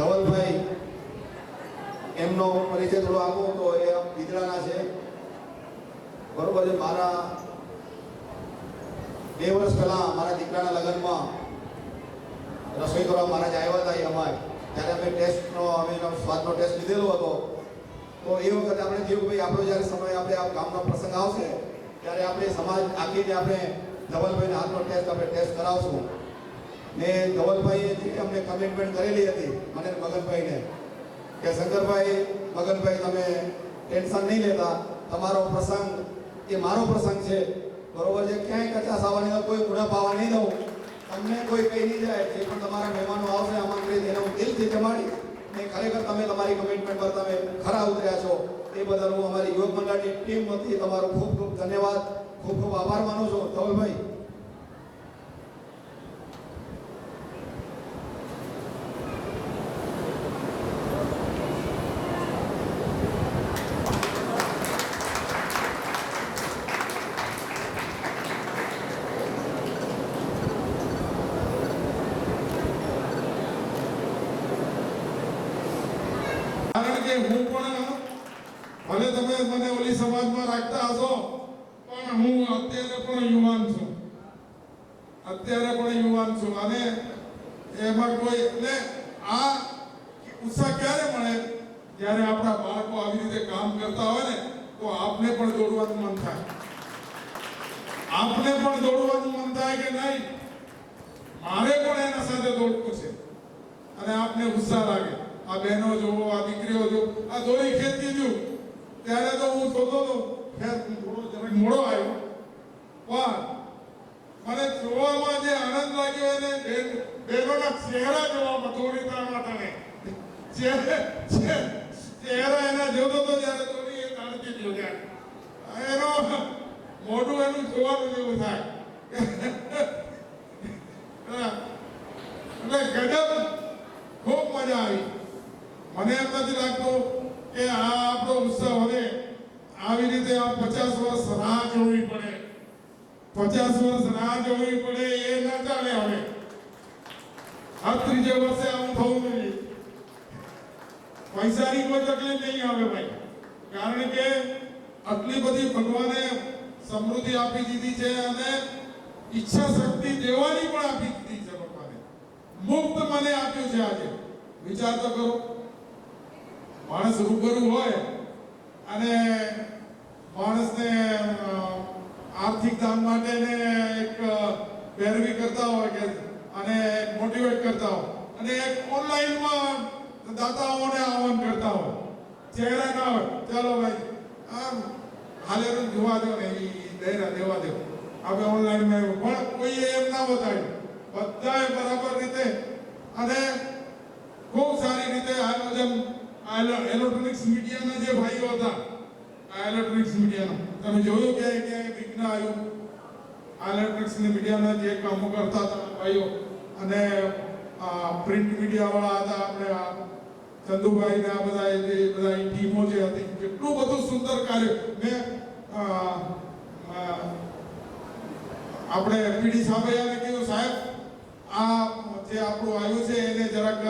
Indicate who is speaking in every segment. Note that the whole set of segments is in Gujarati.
Speaker 1: ધવલભાઈ એમનો પરિચય થોડો આપો તો એ બિદડાના છે, બરોબર છે. મારા 2 વર્ષ પહેલાં મારા દીકરાના લગ્નમાં રસોઈ કરવા મહારાજ આવ્યા હતા અમારે, ત્યારે અમે ટેસ્ટનો સ્વાદનો ટેસ્ટ લીધેલો હતો. તો એ વખતે આપણે થયું ભાઈ આપણો જ્યારે સમય આપણે આ ગામનો પ્રસંગ આવશે ત્યારે આપણે સમાજ આખીને આપણે ધવલભાઈના હાથનો ટેસ્ટ કરાવશું. ને ધવલભાઈએ જે અમને કમિટમેન્ટ કરેલી હતી મને મગનભાઈને કે શંકરભાઈ, મગનભાઈ તમે ટેન્શન નહીં લેતા, તમારો પ્રસંગ એ મારો પ્રસંગ છે, બરોબર છે. ક્યાંય કચાશ આવવાની, કોઈ ઉણપ આવવા નહીં દઉં, તમને કોઈ કહી નહીં જાય. જે પણ તમારા મહેમાનો આવશે આમંત્રિત એને હું દિલથી જમાડી ને ખરેખર તમે તમારી કમિટમેન્ટ પર તમે ખરા ઉતર્યા છો. એ બદલ હું અમારી યુવક મંડળની ટીમ વતી તમારો ખૂબ ખૂબ ધન્યવાદ, ખૂબ ખૂબ આભાર માનું છું ધવલભાઈ.
Speaker 2: કારણ કે હું પણ ભલે તમે મને ઓલી સમાજમાં રાખતા હશો પણ હું અત્યારે પણ યુવાન છું અને એમાં કોઈ એટલે આ ઉત્સાહ ક્યારે મળે જ્યારે આપણા બાળકો આવી રીતે કામ કરતા હોય ને તો આપને પણ દોડવાનું મન થાય, કે નહીં મારે પણ એના સાથે દોડવું છે અને આપને ઉત્સાહ લાગે. આ બહેનો જોવો, આ દીકરીઓ જો આ દોરી ખેંચી દઉં ત્યારે તો હું જોતો હતો, ખેર થોડો જરાક મોડો આવ્યો પણ મને જોવામાં જે આનંદ લાગ્યો એને બહેનોના ચહેરા જોવામાં દોરીતા માટે ચહેરા એના જોતો તો જ્યારે દોરી એ તાણતી ગયો ત્યારે એનો મોઢું એનું જોવાનું જેવું થાય એટલે ગજબ, ખૂબ મજા આવી. મને એમ નથી લાગતું કે આ આપણો ઉત્સાહ હવે આવી રીતે આ 50 વર્ષ રાહ જોવી પડે, 50 વર્ષ રાહ જોવી પડે એ ના ચાલે. હવે આ 3 વર્ષે આવું થવું જોઈએ. પૈસાની કોઈ તકલીફ નહીં આવે ભાઈ, કારણ કે આટલી બધી ભગવાને સમૃદ્ધિ આપી દીધી છે અને ઈચ્છા શક્તિ દેવાની પણ આપી દીધી છે ભગવાને. મુક્ત મને આપ્યું છે. આજે વિચાર તો કરો, માણસ રૂબરૂ હોય અને માણસને આર્થિક દાન માટે ને એક પેરવી કરતા હોય કે અને મોટિવેટ કરતા હોય અને એક ઓનલાઈનમાં દાતાઓને આહવાન કરતા હોય, ચહેરા ના હોય, ચાલો ભાઈ આમ હાલે જોવા દો ને એ દેવા દો, આપણે ઓનલાઈનમાં પણ કોઈએ એમ ના બતાવ્યું. બધાએ બરાબર રીતે અને ખૂબ સારી રીતે આયોજન ઇલેક્ટ્રોનિક્સ મીડિયાના જે ભાઈઓ હતા, આ ઇલેક્ટ્રોનિક્સ મીડિયાનો તમે જોયું કે વિઘ્ન આવ્યું. આ ઇલેક્ટ્રોનિક્સ મીડિયાના જે કામો કરતા હતા ભાઈઓ અને પ્રિન્ટ મીડિયાવાળા હતા આપણે ચંદુભાઈ ને આ બધા ટીમો જે હતી, કેટલું બધું સુંદર કાર્ય. મેં આપણે પીડી સાંભળ્યાને કહ્યું સાહેબ આ જે આપણું આવ્યું છે એને જરાક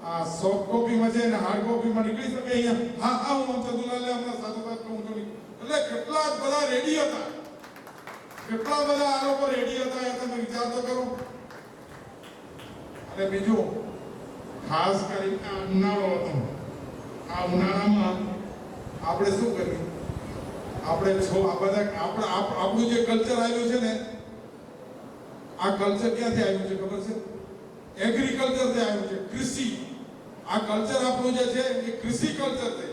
Speaker 2: આ સોફ્ટ કોપીમાં છે અને હાર્ડ કોપીમાં નીકળી શકે અહીંયા. હા હું ચંદુલાલને હમણાં સાધુવાદ કહું છું. એટલે કેટલા બધા રેડી હતા, કેટલા બધા આ લોકો રેડી હતા એ તમે વિચાર તો કરો. અને બીજું ખાસ કરીને ઉનાળો હતો. આ ઉનાળામાં આપણે શું કર્યું, આપણે આ બધા આપણું જે કલ્ચર આવ્યું છે ને, આ કલ્ચર ક્યાંથી આવ્યું છે ખબર છે? એગ્રીકલ્ચરથી આવ્યું છે, કૃષિ. આ કલ્ચર આપણું જે છે એ કૃષિ કલ્ચર છે.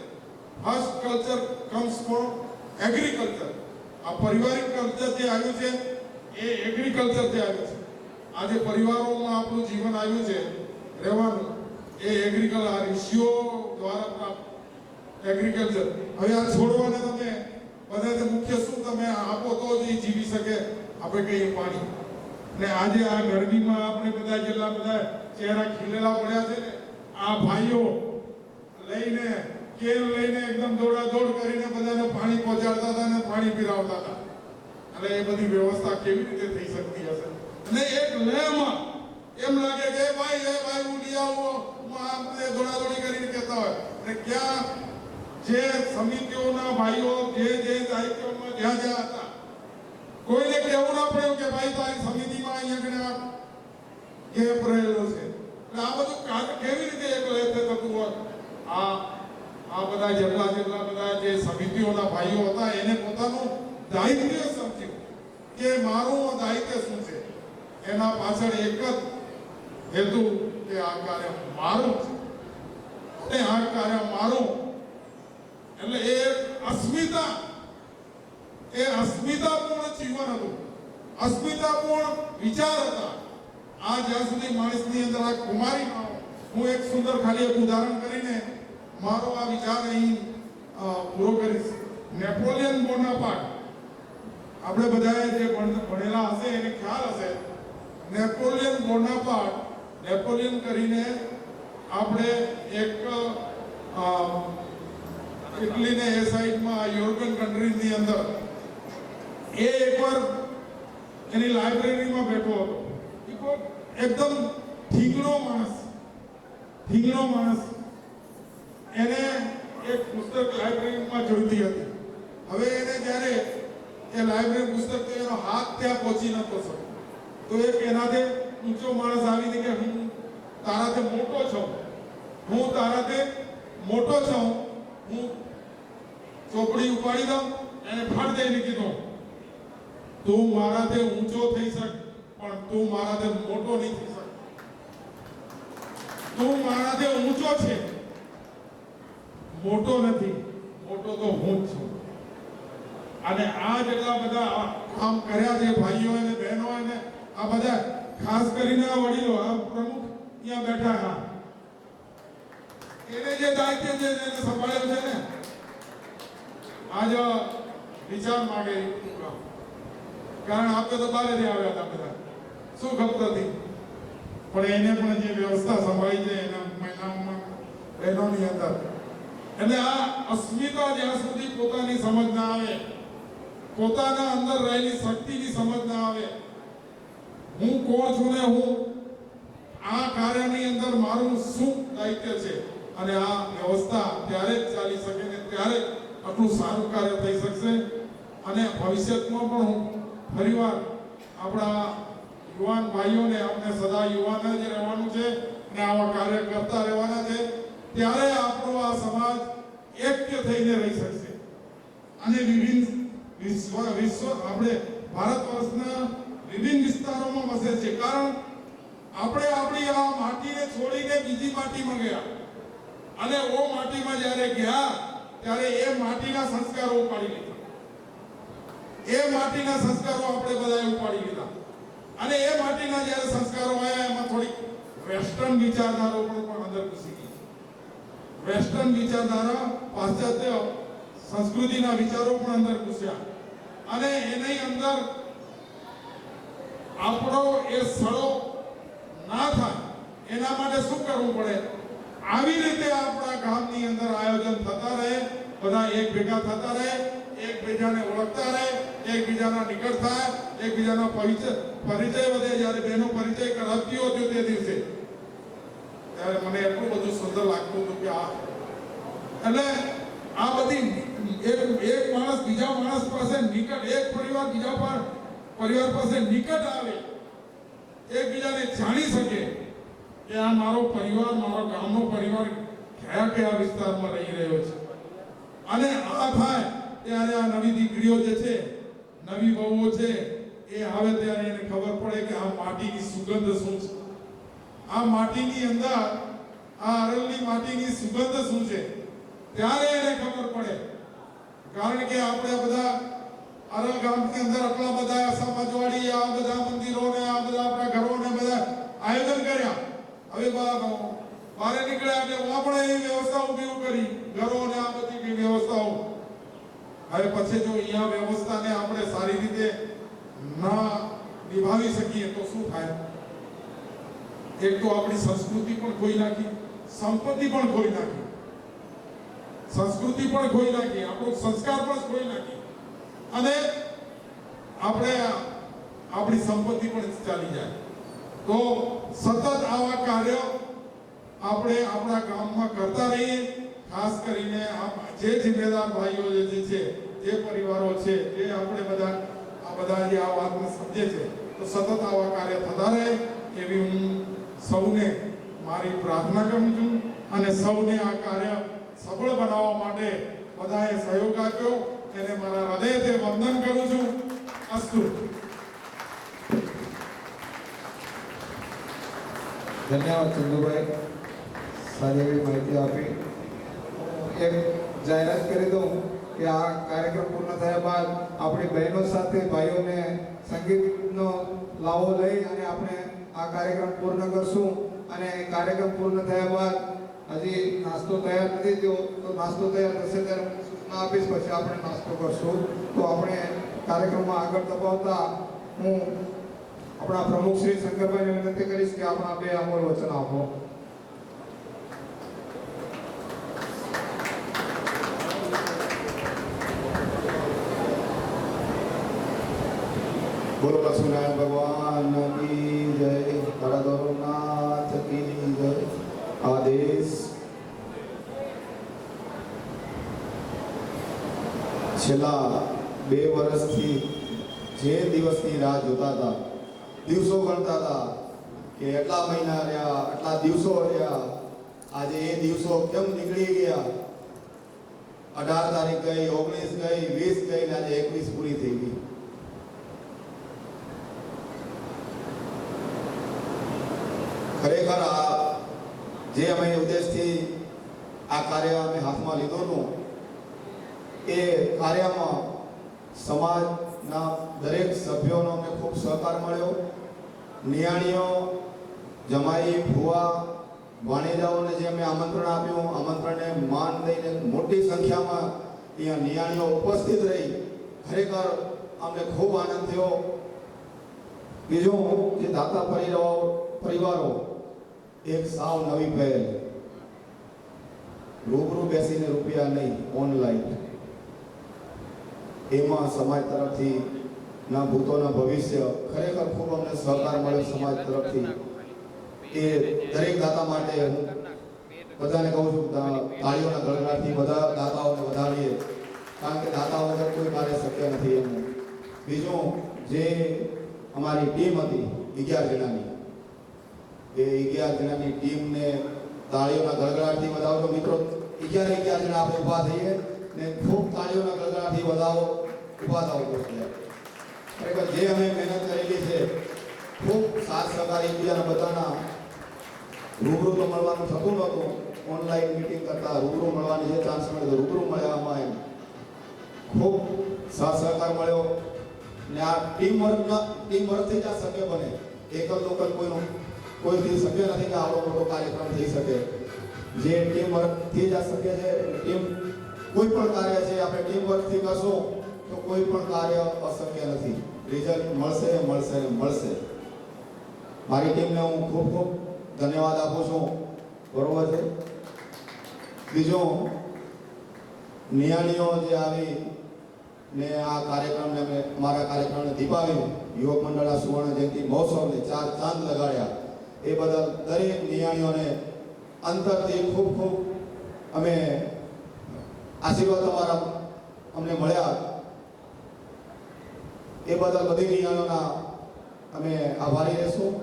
Speaker 2: First culture comes from agriculture. આ પારિવારિક કલ્ચર જે આવ્યું છે એ એગ્રીકલ્ચરથી આવ્યું છે. આજે પરિવારોમાં આપણું જીવન આવ્યું છે રહેવાનું એ એગ્રીકલ્ચર, આ ઋષિઓ દ્વારા પ્રાપ્ત એગ્રીકલ્ચર. હવે આ છોડવાને તમે બધાથી મુખ્ય શું તમે આપો તો જ એ જીવી શકે. આપણે કહીએ પાણી. ને આજે આ ગરમીમાં આપણે બધા જેટલા બધા ચહેરા ખીલેલા પડ્યા છે ને, આ ભાઈઓ લઈને કેન લઈને એકદમ દોડાદોડ કરીને બધાને પાણી પહોંચાડતા હતા અને પાણી પીરાવતા હતા. અને એ બધી વ્યવસ્થા કેવી રીતે થઈ શકતી હશે? અને એક લયમાં એમ લાગે કે એ ભાઈ હું લઈ આવું, હું આમને દોડાદોડી કરીને કહેતા હોય. અને ક્યાં જે સમિતિઓના ભાઈઓ જે દાયિત્વમાં જ્યાં હતા, કોઈને કહેવું ના પડ્યું કે ભાઈ તારી સમિતિમાં અહીંયા ગેપ રહેલો છે. એટલે આ બધું કાર્ય કેવી રીતે એક રીતે થતું હોય? આ બધા જેટલા બધા જે સમિતિઓના ભાઈઓ હતા એને પોતાનું દાયિત્વ સમજ્યું કે મારું દાયિત્વ શું છે. એના પાછળ એક જ હેતુ કે આ કાર્ય મારું છે અને આ કાર્ય મારું. એટલે એ અસ્મિતાપૂર્ણ જીવન હતું, અસ્મિતાપૂર્ણ વિચાર હતા. આ જ્યાં સુધી માણસની અંદર આ કુમારી, હું એક સુંદર ખાલી એક ઉદાહરણ કરીને મારો આ વિચાર અહીં પૂરો કરીશ. નેપોલિયન બોનાપાર્ટ, આપણે બધાએ જે ભણેલા હશે એને ખ્યાલ હશે. નેપોલિયન બોનાપાર્ટ, નેપોલિયન કરીને આપણે એક ઇટલીને એ સાઈડમાં યુરોપિયન કન્ટ્રીઝની અંદર એ એકવાર એની લાઇબ્રેરીમાં બેઠો હતો. એકદમ ઠીંગણો માણસ એને એક પુસ્તક લાઇબ્રેરીમાં જોઈતી હતી. હવે એને જ્યારે એ લાઇબ્રેરી પુસ્તક એનો હાથ ત્યાં પહોંચી નતો શક્યો, તો એક એનાથી ઊંચો માણસ આવીને કે હું તારાથી મોટો છું, હું ચોપડી ઉપાડી દઉં. એને ફળ દઈને કીધું, તું મારાથી ઊંચો થઈ શક પણ તું મારાથી મોટો નહીં થઈ શક. તું મારાથી ઊંચો છે, મોટો નથી. મોટો તો હું જ છું. અને આ જેટલા બધા કામ કર્યા છે ભાઈઓ અને બહેનો અને આ બધા ખાસ કરીને આ વડીલો, આ પ્રમુખ અહીંયા બેઠા હા, એને જે દાયિત્વ છે એને સંભાળ્યું છે ને. આજ વિચાર માંગે, કારણ આપણે તો બહારથી આવ્યા હતા બધા, શું ખબર હતી, પણ એને પણ જે વ્યવસ્થા સંભાળી છે એના મહિનાઓમાં બહેનોની અંદર. એટલે આ અસ્મિતા જ્યાં સુધી પોતાની સમજ ના આવે, પોતાના અંદર રહેલી શક્તિની સમજ ના આવે, હું કોણ છું ને હું આ કાર્યની અંદર મારું શું દાયિત્વ છે, અને આ વ્યવસ્થા ત્યારે જ ચાલી શકે ને ત્યારે આટલું સારું કાર્ય થઈ શકશે. અને ભવિષ્યમાં પણ હું ફરીવાર આપણા યુવાન ભાઈઓને, આપણે સદા યુવાન જ રહેવાનું છે અને આવા કાર્ય કરતા રહેવાના છે. ત્યારે આપણો આ સમાજ એક્ય થઈને રહી શકશે. અને વિશ્વ આપણે ભારત વર્ષના વિભિન્ન વિસ્તારોમાં વસે છે. કારણ આપણે આપણી આ માટીને છોડીને બીજી માટીમાં ગયા, અને ઓ માટીમાં જ્યારે ગયા ત્યારે એ માટીના સંસ્કારો ઉપાડી લીધા. એ માટીના સંસ્કારો આપણે બધાએ ઉપાડી લીધા. અને એ માટીના જ્યારે સંસ્કારો આવ્યા એમાં થોડીક વેસ્ટર્ન વિચારધારાઓ પણ અંદર ઘૂસી ગઈ. વેસ્ટર્ન વિચારધારા, પાશ્ચાત્ય સંસ્કૃતિના વિચારો પણ અંદર ઘૂસ્યા. અને એની અંદર આપણો એ સડો ના થાય એના માટે શું કરવું પડે? આવી રીતે આપણા ગામની અંદર આયોજન થતા રહે, બધા એક ભેગા થતા રહે, એકબીજાને ઓળખતા રહે, એકબીજાના નિકટ થાય, એકબીજાનો પરિચય વધે. જ્યારે બહેનો પરિચય કરાવતી હતી તે દિવસે ત્યારે મને એટલું બધું સુંદર લાગતું હતું કે એટલે આ બધી એક માણસ બીજા માણસ પાસે નિકટ, એક પરિવાર બીજા પરિવાર પાસે નિકટ આવે, એકબીજાને જાણી શકે કે આ મારો પરિવાર, મારો ગામનો પરિવાર કયા વિસ્તારમાં રહી રહ્યો છે. અને આ થાય ત્યારે આ નવી દીકરીઓ જે છે, નવી વહુઓ છે, એ આવે ત્યારે એને ખબર પડે કે આ માટીની સુગંધ શું છે, આ માટીની અંદર આ અરલની માટીની સુગંધ શું છે, ત્યારે એને ખબર પડે. કારણ કે આપણે બધા અરલ ગામની અંદર આટલા બધા સમાજવાડી, આ બધા મંદિરોને, આ બધા આપણા ઘરોને બધા આયોજન કર્યા. હવે બહાર નીકળ્યા એટલે આપણે એ વ્યવસ્થા ઊભી કરી, ઘરો ને આ બધી વ્યવસ્થાઓ. હવે પછી જો અહીંયા વ્યવસ્થાને આપણે સારી રીતે ના નિભાવી શકીએ તો શું થાય? એક તો આપણી સંસ્કૃતિ પણ ખોઈ નાખી, સંપત્તિ પણ ખોઈ નાખી, સંસ્કૃતિ પણ ખોઈ નાખી, આપણો સંસ્કાર પણ ખોઈ નાખી, અને આપણે આપણી સંપત્તિ પણ ચાલી જાય. તો સતત આવા કાર્યો આપણે આપણા ગામમાં કરતા રહીએ. ખાસ કરીને જે જિમ્મેદાર ભાઈઓ જે છે, જે પરિવારો છે, જે આપણે બધા જે આ વાતને સમજે છે, તો સતત આવા કાર્ય થતા રહે એવી હું સૌને મારી પ્રાર્થના કરું છું. અને સૌને આ કાર્ય સફળ બનાવવા માટે બધાએ સહયોગ આપ્યો એને મારા હૃદયથી વંદન કરું છું. અસ્તુ.
Speaker 3: ધન્યવાદ ચંદુભાઈ, સારી એવી માહિતી આપી. એક જાહેરાત કરી દઉં કે આ કાર્યક્રમ પૂર્ણ થયા બાદ આપણી બહેનો સાથે ભાઈઓને સંગીતનો લાવો લઈ અને આપણે આ કાર્યક્રમ પૂર્ણ કરશું. અને કાર્યક્રમ પૂર્ણ થયા બાદ હજી નાસ્તો તૈયાર નથી થયો, તો નાસ્તો તૈયાર થશે ત્યારે હું સૂચના આપીશ, પછી આપણે નાસ્તો કરશું. તો આપણે કાર્યક્રમમાં આગળ ધપાવતા હું આપણા પ્રમુખ શ્રી શંકરભાઈને વિનંતી કરીશ કે આપણા બે અમોલ વચન આપો.
Speaker 1: બોલો લક્ષ્મીનારાયણ ભગવાન કી જય, હરદોરનાથ કી જય. આદેશ. છેલ્લા 2 વર્ષથી જે દિવસની રાહ જોતા હતા, દિવસો ગણતા હતા કે એટલા મહિના રહ્યા, આટલા દિવસો રહ્યા, આજે એ દિવસો કેમ નીકળી ગયા. 18 તારીખ ગઈ, 19 ગઈ, 20 ગઈ ને આજે 21 પૂરી થઈ ગઈ. ખરેખર આ જે અમે ઉદ્દેશથી આ કાર્ય અમે હાથમાં લીધું હતું, એ કાર્યમાં સમાજના દરેક સભ્યોનો અમને ખૂબ સહકાર મળ્યો. નિયાણીઓ, જમાઈ, ભુવા, ભાણેજાઓને જે અમે આમંત્રણ આપ્યું, આમંત્રણને માન દઈને મોટી સંખ્યામાં અહીંયા નિયાણીઓ ઉપસ્થિત રહી. ખરેખર અમને ખૂબ આનંદ થયો. બીજું કે દાતા પરિવારો એક સાવ નવી પહેલ, રૂબરૂ બેસીને રૂપિયા નહીં, ઓનલાઈન. એમાં સમાજ તરફથી ના ભૂતો ના ભવિષ્ય ખરેખર ખૂબ અમને સહકાર મળ્યો સમાજ તરફથી. એ દરેક દાતા માટે હું બધાને કહું છું, તાળીઓના ગળગળાટથી બધા દાતાઓને વધાવીએ, કારણ કે દાતા વગર કોઈ કાર્ય શક્ય નથી એનું. બીજું, જે અમારી ટીમ હતી 11 જણાની, એ 11 જણાની ટીમને તાળીઓના ગળગળાટથી વધાવજો મિત્રો. 11 જણા આપણે ઊભા થઈએ ને ખૂબ તાળીઓના ગળગળાટથી વધાવો, ઊભા થાવ પડશે. ખરેખર જે અમે મહેનત કરેલી છે, ખૂબ સાથ સહકાર એકબીજાના બધાના. રૂબરૂ તો મળવાનું થતું નહોતું, ઓનલાઈન મિટિંગ કરતા રૂબરૂ મળવાની જે ચાન્સ મળ્યો તો રૂબરૂ મળ્યા. અમારે ખૂબ સાથ સહકાર મળ્યો ને આ ટીમ વર્કથી જ આ શક્ય બને. એકલ લોકલ કોઈથી શક્ય નથી કે આવડો મોટો કાર્યક્રમ થઈ શકે. જે ટીમ વર્કથી જ આ શક્ય છે. ટીમ કોઈ પણ કાર્ય છે આપણે ટીમ વર્કથી કરશું તો કોઈ પણ કાર્ય અશક્ય નથી. રિઝલ્ટ મળશે મળશે મળશે. મારી ટીમને હું ખૂબ ખૂબ ધન્યવાદ આપું છું. બરોબર છે. બીજું, નિયાણીઓ જે આવી ને આ કાર્યક્રમને અમે અમારા કાર્યક્રમને દીપાવ્યું, યુવક મંડળના સુવર્ણ જયંતિ મહોત્સવને 4 ચાંદ લગાડ્યા, એ બદલ દરેક નિયાણીઓને અંતરથી ખૂબ ખૂબ અમે આશીર્વાદ અમારા અમને મળ્યા. એ બદલ બધી નિયાણીઓના અમે આભારી રહેશું.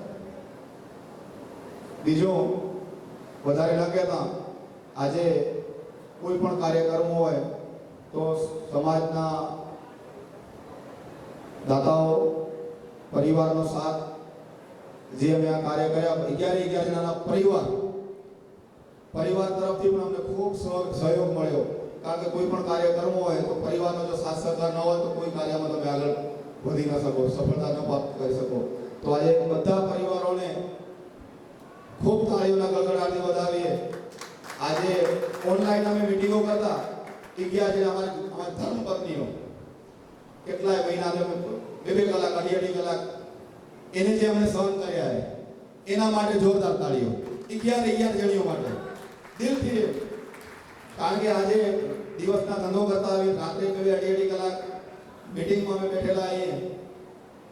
Speaker 1: બીજું, વધારે ન કહેતા, આજે કોઈ પણ કાર્ય કરવું હોય તો સમાજના દાતાઓ, પરિવારનો સાથ, જે અમે આ કાર્ય કર્યા, 11 જણાના પરિવાર તરફથી પણ અમને ખૂબ સહયોગ મળ્યો. કારણ કે કોઈ પણ કાર્ય કરવું હોય તો પરિવારનો જો સાથ સહકાર ન હોય તો કોઈ કાર્યમાં તમે આગળ વધી ન શકો, સફળતા ન પ્રાપ્ત કરી શકો. તો આજે બધા પરિવારોને ખૂબ તાળીઓના ગળગળાટથી વધાવીએ. આજે ઓનલાઈન અમે મીટિંગો કરતા 11 જે અમારી ધર્મપત્નીઓ કેટલાય મહિના અમે 2 કલાક, 2.5 કલાક એને જે અમને સહન કર્યા એના માટે જોરદાર તાળીઓ. 11 જણીઓ માટે દિલથી. કારણ કે આજે દિવસના ધંધો કરતા આવી, રાત્રે 2.5 કલાક મીટિંગમાં અમે બેઠેલા આવીએ,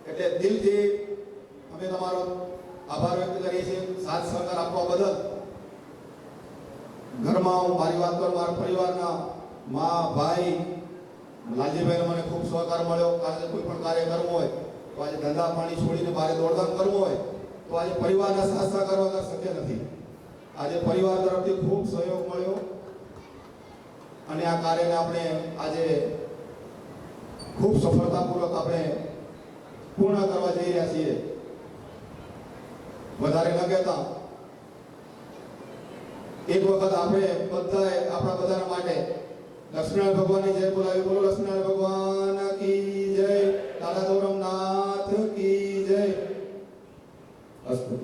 Speaker 1: એટલે દિલથી અમે તમારો આભાર વ્યક્ત કરીએ છીએ સાથ સહકાર આપવા બદલ. ઘરમાં હું મારી વાત કરું, મારા પરિવારના મા ભાઈ લાલજીભાઈનો મને ખૂબ સહકાર મળ્યો. કારણ કે કોઈ પણ કાર્ય કરવું હોય તો આજે ધંધા પાણી છોડીને બહાર દોડધામ કરવું હોય તો આજે પરિવારના સાથ સહકાર વગર શક્ય નથી. આજે પરિવાર તરફથી ખૂબ સહયોગ મળ્યો અને આ કાર્યને આપણે આજે ખૂબ સફળતાપૂર્વક આપણે પૂર્ણ કરવા જઈ રહ્યા છીએ. વધારે ન કહેતા એક વખત આપણે બધાએ આપણા બધાના માટે લક્ષ્મીનારાયણ ભગવાનની જય બોલાવી. બોલો લક્ષ્મીનારાયણ ભગવાન કી જય, દાદા ધોરમનાથ કી જય. અસ્તુ.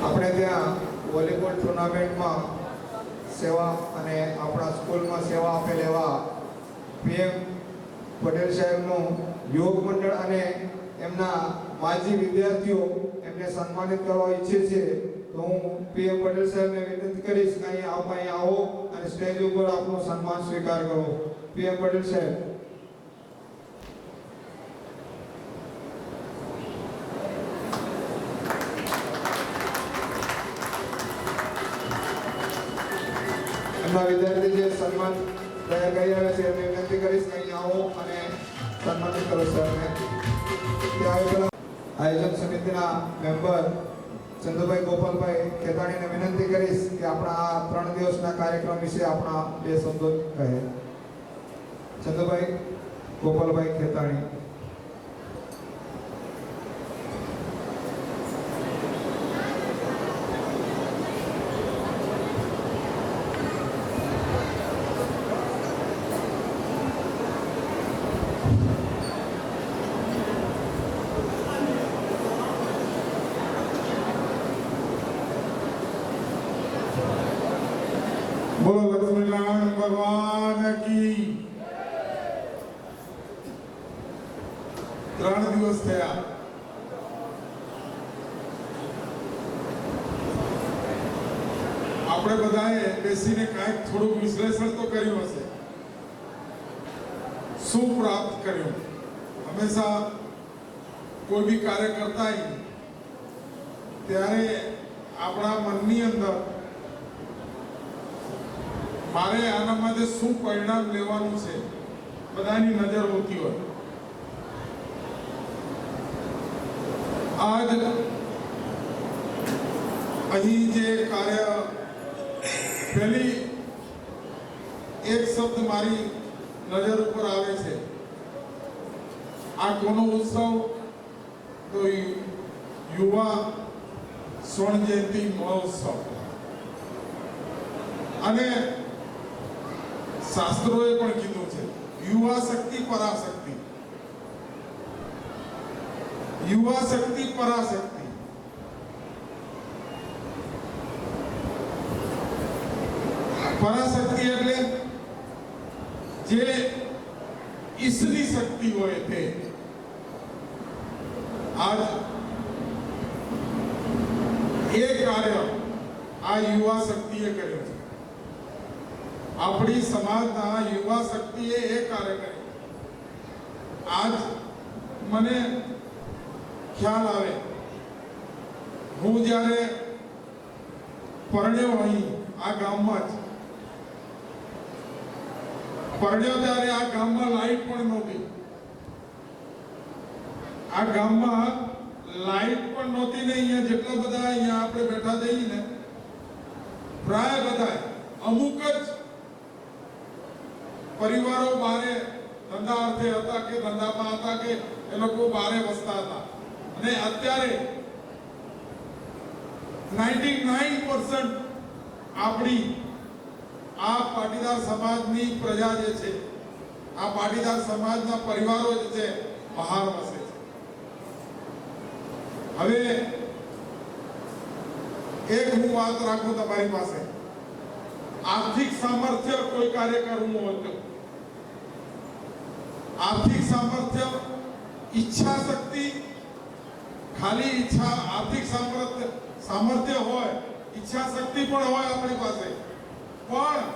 Speaker 3: આપણે ત્યાં વોલીબોલ ટુર્નામેન્ટમાં સેવા અને આપણા સ્કૂલમાં સેવા આપેલ એવા PM પટેલ સાહેબનું યોગ મંડળ અને એમના માજી વિદ્યાર્થીઓ એમને સન્માનિત કરવા ઈચ્છે છે. તો હું PM પટેલ સાહેબને વિનંતી કરીશ કે અહીંયા આવો અને સ્ટેજ ઉપર આપનો સન્માન સ્વીકાર કરો. PM પટેલ સાહેબ. એમના વિદ્યાર્થી જે સન્માન તૈયાર કરી રહ્યા છે એમને વિનંતી કરીશ કે અહીં આવો અને સન્માનિત કરો સરને. ત્યાં પહેલા આયોજન સમિતિના મેમ્બર ચંદુભાઈ ગોપાલભાઈ ખેતાણીને વિનંતી કરીશ કે આપણા આ 3 દિવસના કાર્યક્રમ વિશે આપણા 2 શબ્દો કહે. ચંદુભાઈ ગોપાલભાઈ ખેતાણી.
Speaker 2: બોલો લક્ષ્મીનારાયણ ભગવાન કી. 3 દિવસ થયા આપણે બધાએ બેસીને કાંઈક થોડું વિશ્લેષણ તો કર્યું હશે. શું પ્રાપ્ત કર્યું? હંમેશા કોઈ બી કાર્ય કરતા ત્યારે આપણા મનની અંદર મારે આના માટે શું પરિણામ લેવાનું છે બધાની નજર હોતી હોય. આજ અહીં જે કાર્ય પહેલી એક શબ્દ મારી નજર ઉપર આવે છે. આ કોનો ઉત્સવ? તો યુવા સ્વર્ણ જયંતિ મહોત્સવ. અને શાસ્ત્રોએ પણ કીધું છે યુવા શક્તિ પરાશક્તિ. યુવા શક્તિ પરાશક્તિ. પરાશક્તિ એટલે જે ઈશ્વરી શક્તિ હોય તે. આજ એ કાર્ય આ યુવા શક્તિએ કર્યું છે. આપણી સમાજના યુવા શક્તિએ એ કાર્ય કર્યું. આજ મને ખ્યાલ આવે, હું જ્યારે પરણ્યો અહીં આ ગામમાં જ પરણ્યો ત્યારે આ ગામમાં લાઈટ પણ નહોતી. આ ગામમાં લાઈટ પણ નહોતી ને અહીંયા જેટલા બધા અહીંયા આપણે બેઠા જઈએ ને પ્રાય બધા અમુક જ પરિવારો બારે ધંધા અર્થે હતા કે ધંધામાં હતા કે એ લોકો બારે વસતા હતા. અને અત્યારે 99% આપણી આ પાટીદાર સમાજની પ્રજા જે છે, આ પાટીદાર સમાજના પરિવારો જે છે બહાર વસે છે. હવે એક હું વાત રાખું તમારી પાસે, આર્થિક સામર્થ્ય કોઈ કાર્ય કરવું હોય તો આર્થિક સામર્થ્ય, ઈચ્છા શક્તિ, ખાલી ઈચ્છા, આર્થિક સામર્થ્ય હોય, ઈચ્છા શક્તિ પણ હોય આપણી પાસે, પણ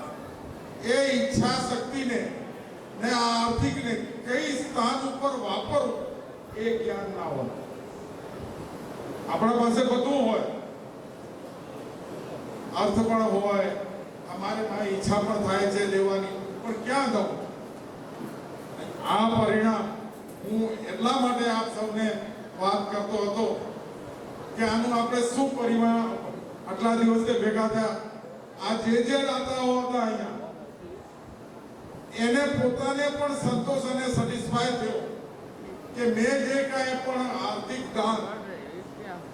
Speaker 2: એ ઈચ્છા શક્તિને ને આ આર્થિકને કઈ સ્થાન ઉપર વાપરવું એ જ્ઞાન ના હોય. આપણા પાસે બધું હોય, અર્થ પણ હોય, અમારે પાસે ઈચ્છા પણ થાય છે લેવાની, પણ ક્યાં દઉં? આ પરિણામ હું એટલા માટે આપ સૌને વાત કરતો હતો કે આનું આપણે શું પરિણામ, આટલા દિવસે ભેગા થયા, આ જે દાતાઓ હતા અહીંયા, એને પોતાને પણ સંતોષ અને સેટિસ્ફાય થયો કે મેં જે કાંઈ પણ આર્થિક દાન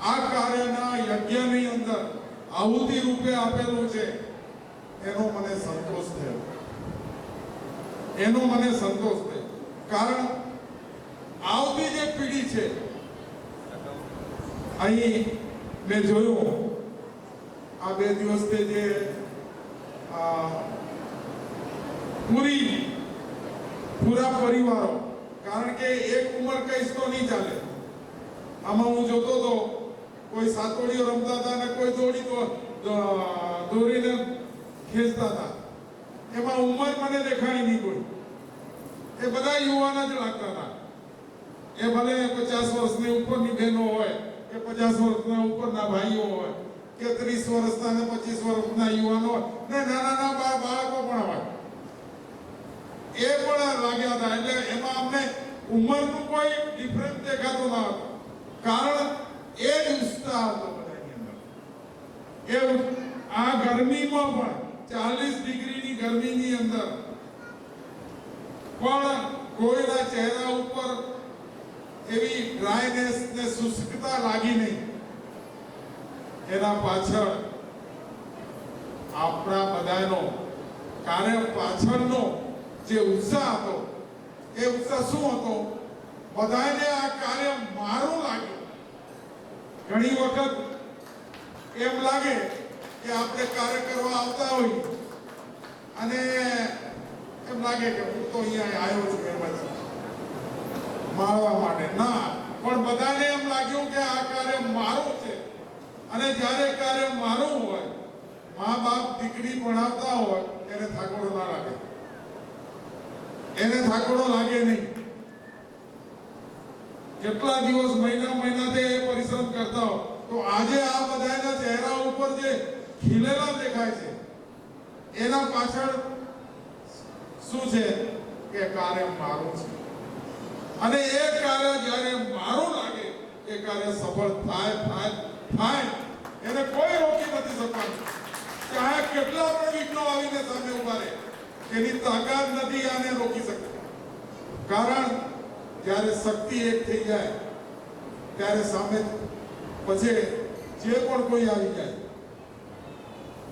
Speaker 2: આ કાર્યના યજ્ઞની અંદર આહુતિ રૂપે આપેલું છે એનો મને સંતોષ થયો, એનો મને સંતોષ થયો. કારણ આવતી જે પેઢી છે, અહીં મેં જોયું આ 2 દિવસથી જે પૂરા પરિવારો, કારણ કે એક ઉંમર કહીશ તો નહીં ચાલે. આમાં હું જોતો તો કોઈ સાતોડીઓ રમતા હતા અને કોઈ દોરીને ખેંચતા હતા, એમાં ઉંમર મને દેખાણી નહીં કોઈ. એ બધા યુવાન જ લાગતા હતા. એ ભલે 50 વર્ષની ઉપરની બહેનો હોય કે 50 વર્ષના ઉપરના ભાઈઓ હોય કે 30 વર્ષના ને 25 વર્ષના યુવાનો હોય ને નાના બાળકો પણ હોય, એ પણ લાગ્યા હતા. એટલે એમાં અમને ઉંમરનું કોઈ ડિફરન્સ દેખાતો ન હતો, કારણ એ જ ઉત્સાહ હતો બધાની અંદર. એ આ ગરમીમાં પણ 40 ડિગ્રીની ગરમીની અંદર પણ કોઈના ચહેરા ઉપર એવી ડ્રાયનેસ ને શુષ્કતા લાગી નહીં. એના પાછળ આપણા બધાનો કાર્ય પાછળનો જે ઉત્સાહ હતો, એ ઉત્સાહ શું હતો? બધાને આ કાર્ય મારું લાગ્યું. ઘણી વખત એમ લાગે કે આપણે કાર્ય કરવા આવતા હોય અને એમ લાગે કે હું તો અહીંયા આવ્યો છું એમ જ મારવા માટે. ના, પણ બધાને એમ લાગ્યું કે આ કાર્ય મારું છે. અને જ્યારે કાર્ય મારું હોય, મા બાપ દીકરી ભણાવતા હોય, એને થાકોડો ના લાગે, એને થાકોડો લાગે નહીં. કેટલા દિવસ મહિનાથી એ પરિશ્રમ કરતા હોય, તો આજે આ બધાના ચહેરા ઉપર જે ખીલેલા દેખાય છે, એના પાછળ શું છે કે કાર્ય મારું છે. અને એ કાર્ય જ્યારે મારું લાગે, એ કાર્ય સફળ થાય એને કોઈ રોકી નથી શકવાનું. ચાહે કેટલા પણ વિઘ્નો આવીને સામે ઉભા રહે, એની તાકાત નથી આને રોકી શકતી. કારણ જ્યારે શક્તિ એક થઈ જાય ત્યારે સામે પછી જે પણ કોઈ આવી જાય,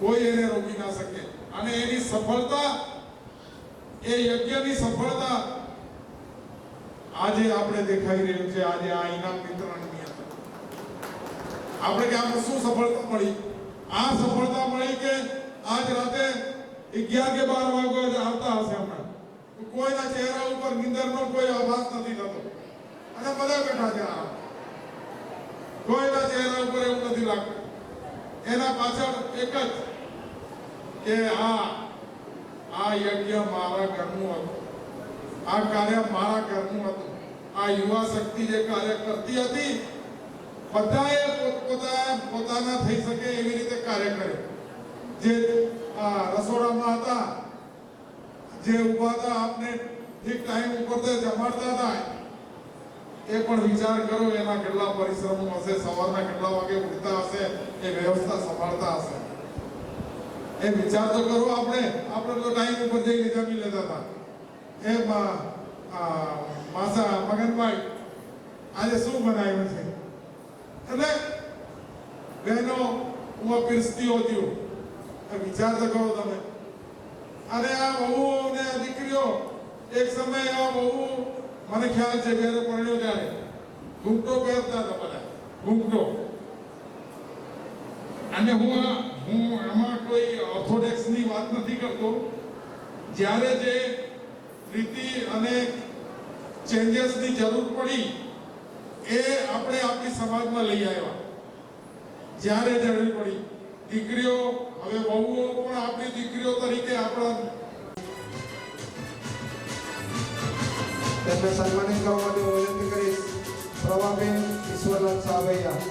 Speaker 2: કોઈ એને રોકી ના શકે. અને એની સફળતા, એ યજ્ઞની સફળતા આજે આપણે દેખાઈ રહ્યું છે. આજે આ ઇનામ વિતરણની અંદર આપણે કે આપણે શું સફળતા મળી? આ સફળતા મળી કે આજ રાતે 11 કે 12 વાગે આવતા હશે હમણાં, કોઈના ચહેરા ઉપર નિંદરનો કોઈ આભાસ નથી થતો અને બધા બેઠા છે આરામ. કોઈના ચહેરા ઉપર એવું નથી લાગતું. એના પાછળ એક જ કે આ યજ્ઞ મારા ઘરનું હતું, આ કાર્ય મારા ઘરનું હતું. આ યુવા શક્તિ જે કાર્ય કરતી હતી, બધાએ પોતાના થઈ શકે એવી રીતે કાર્ય કર્યું. જે રસોડામાં હતા, જે ઊભા હતા, આપને ઠીક ટાઈમ ઉપર જમાડતા હતા, એ પણ વિચાર કરો એના કેટલા પરિશ્રમો હશે, સવારના કેટલા વાગે ઉઠતા હશે, એ વ્યવસ્થા સંભાળતા હશે. એ વિચાર તો કરો. આપણે તો ટાઈમ ઉપર જઈને જમી લેતા હતા. એ માસા મગનભાઈ આજે શું બનાવ્યું છે? એટલે બહેનો હું પીરસતી હોતી, વિચાર તો કરો તમે. અને આ બહુ ને દીકરીઓ, એક સમય આ બહુ, મને ખ્યાલ છે જ્યારે પરણ્યો ત્યારે ઘૂંઘટો પહેરતા હતા બધા, ઘૂંઘટો. અને અને હું આમાં કોઈ ઓર્થોડોક્સની વાત નથી કરતો. જ્યારે જે રીતિ અને ચેન્જીસની જરૂર પડી એ આપણે આપણી સમાજમાં લઈ આવ્યા. જ્યારે જરૂર પડી દીકરીઓ, હવે વહુઓ પણ આપણી દીકરીઓ તરીકે આપણા
Speaker 3: તેમને સન્માનિત કરવા માટે હું વિનંતી કરીશ પ્રભાબેન ઈશ્વરલાલ સાવૈયા.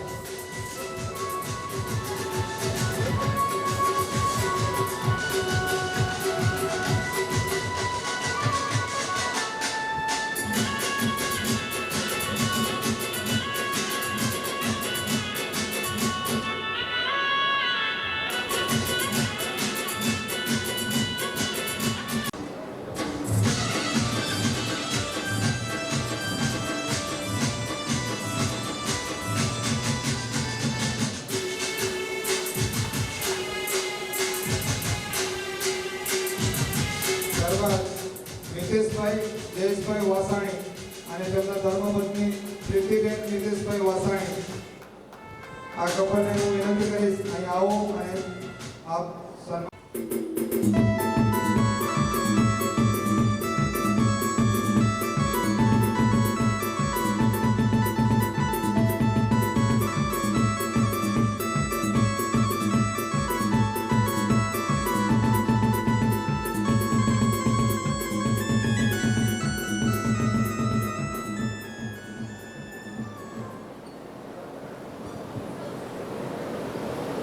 Speaker 3: નિતેશભાઈ જયેશભાઈ વાસાણી અને તેમના ધર્મપત્ની પ્રીતિબેન નિતેશભાઈ વાસાણી. આ કપલને હું વિનંતી કરીશ અહીં આવો અને આપ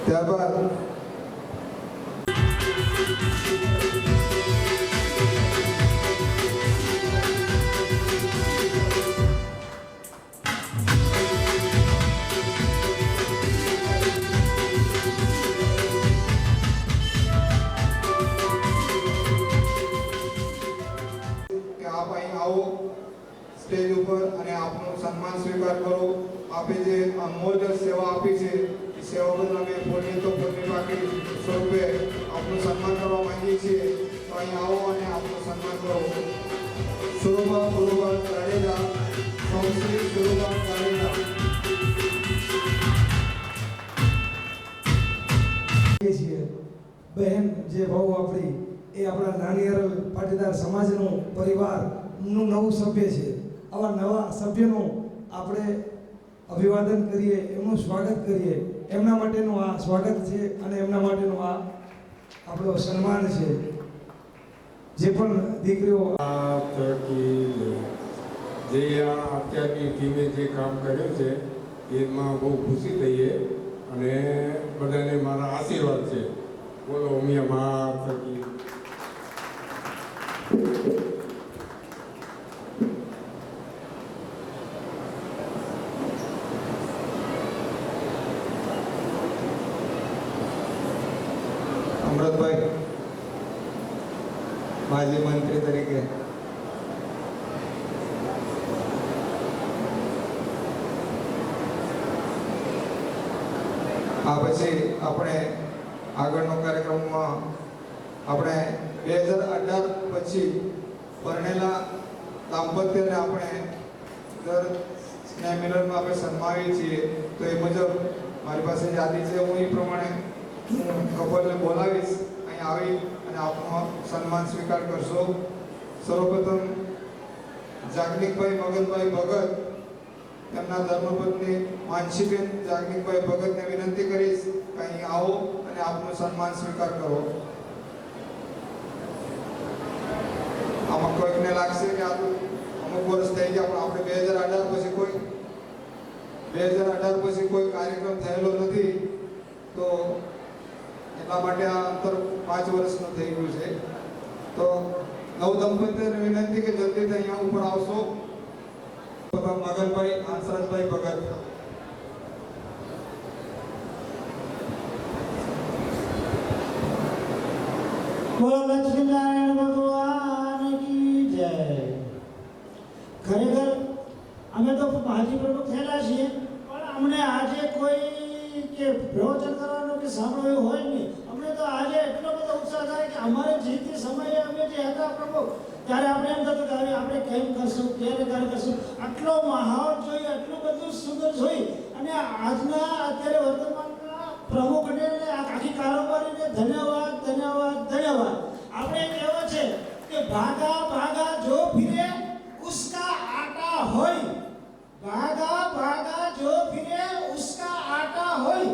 Speaker 3: ત્યારબાદ કે આપ અહીં આવો સ્ટેજ ઉપર અને આપનું સન્માન સ્વીકાર કરો. આપે જે અમૂલ્ય સેવા આપી છે એ સેવા બદલ અમે પૂર્ણિ પાકી સ્વરૂપે આપનું સન્માન કરવા માંગીએ છીએ. તો અહીં આવો અને આપનું સન્માન કરો. સુરુબા ગુરુબા જાડેજા, સોમશ્રી સુરુબા જાડેજા.
Speaker 4: બહેન જે ભાવ આપણી એ આપણા નાનીયર પાટીદાર સમાજનું પરિવારનું નવું સભ્ય છે. આવા નવા સભ્યનું આપણે અભિવાદન કરીએ, એમનું સ્વાગત કરીએ. એમના માટેનું આ સ્વાગત છે અને એમના માટેનું આ આપણો સન્માન છે. જે પણ દીકરીઓ
Speaker 5: જે આ અત્યારની ટીમે જે કામ કર્યું છે એમાં બહુ ખુશી થઈએ અને બધાને મારા આશીર્વાદ છે. બોલો ઉમિયા માતા કી.
Speaker 3: અમૃતભાઈ માજી મંત્રી તરીકે આ પછી આપણે આગળનો કાર્યક્રમમાં આપણે 2018 પછી પરણેલા દાંપત્યને આપણે દર સ્નેહ મિલનમાં આપણે સન્માવીએ છીએ. તો એ મુજબ મારી પાસે યાદી છે, હું એ પ્રમાણે હું કપલને બોલાવીશ. અહીં આવી અને આપનો સન્માન સ્વીકાર કરશો. સર્વપ્રથમ જાગનિકભાઈ મગનભાઈ ભગત, તેમના ધર્મપત્ની માનસીબેન જાગનિકભાઈ ભગતને વિનંતી કરીશ કે અહીં આવો અને આપનું સન્માન સ્વીકાર કરો. આમાં કોઈકને લાગશે કે આ અમુક વર્ષ થઈ ગયા, પણ આપણે 2018 પછી કોઈ કાર્યક્રમ થયેલો નથી, તો એટલા માટે આ અંતર 5 વર્ષનું થઈ ગયું છે. તો નવ દંપતીને વિનંતી કે જલ્દીથી અહીંયા ઉપર આવશો. મગનભાઈ હંસરાજભાઈ ભગત.
Speaker 6: બોલો લક્ષ્મીનારાયણ ભગવાન કી જય. ખરેખર અમે તો માજી પ્રમુખ થયેલા છીએ, પણ અમને આજે કોઈ કે પ્રવચન કરવાનું કે સાંભળવું હોય નહીં. અમને તો આજે એટલો બધો ઉત્સાહ થાય કે અમારે જે તે સમયે અમે જે હતા પ્રમુખ, ત્યારે આપણે એમ થતું કે હવે આપણે કેમ કરશું, ક્યારે કાર્ય કરશું. આટલો માહોલ જોઈ, આટલું બધું સુંદર જોઈ અને આજના અત્યારે વર્તમાનના પ્રમુખને તમને ધન્યવાદ ધન્યવાદ ધન્યવાદ. આપણે કહેવત છે કે ભાગા ભાગા જો ફિરે ઉસકા આટા હોય. भागा भागा जो फिरे उसका आटा होय.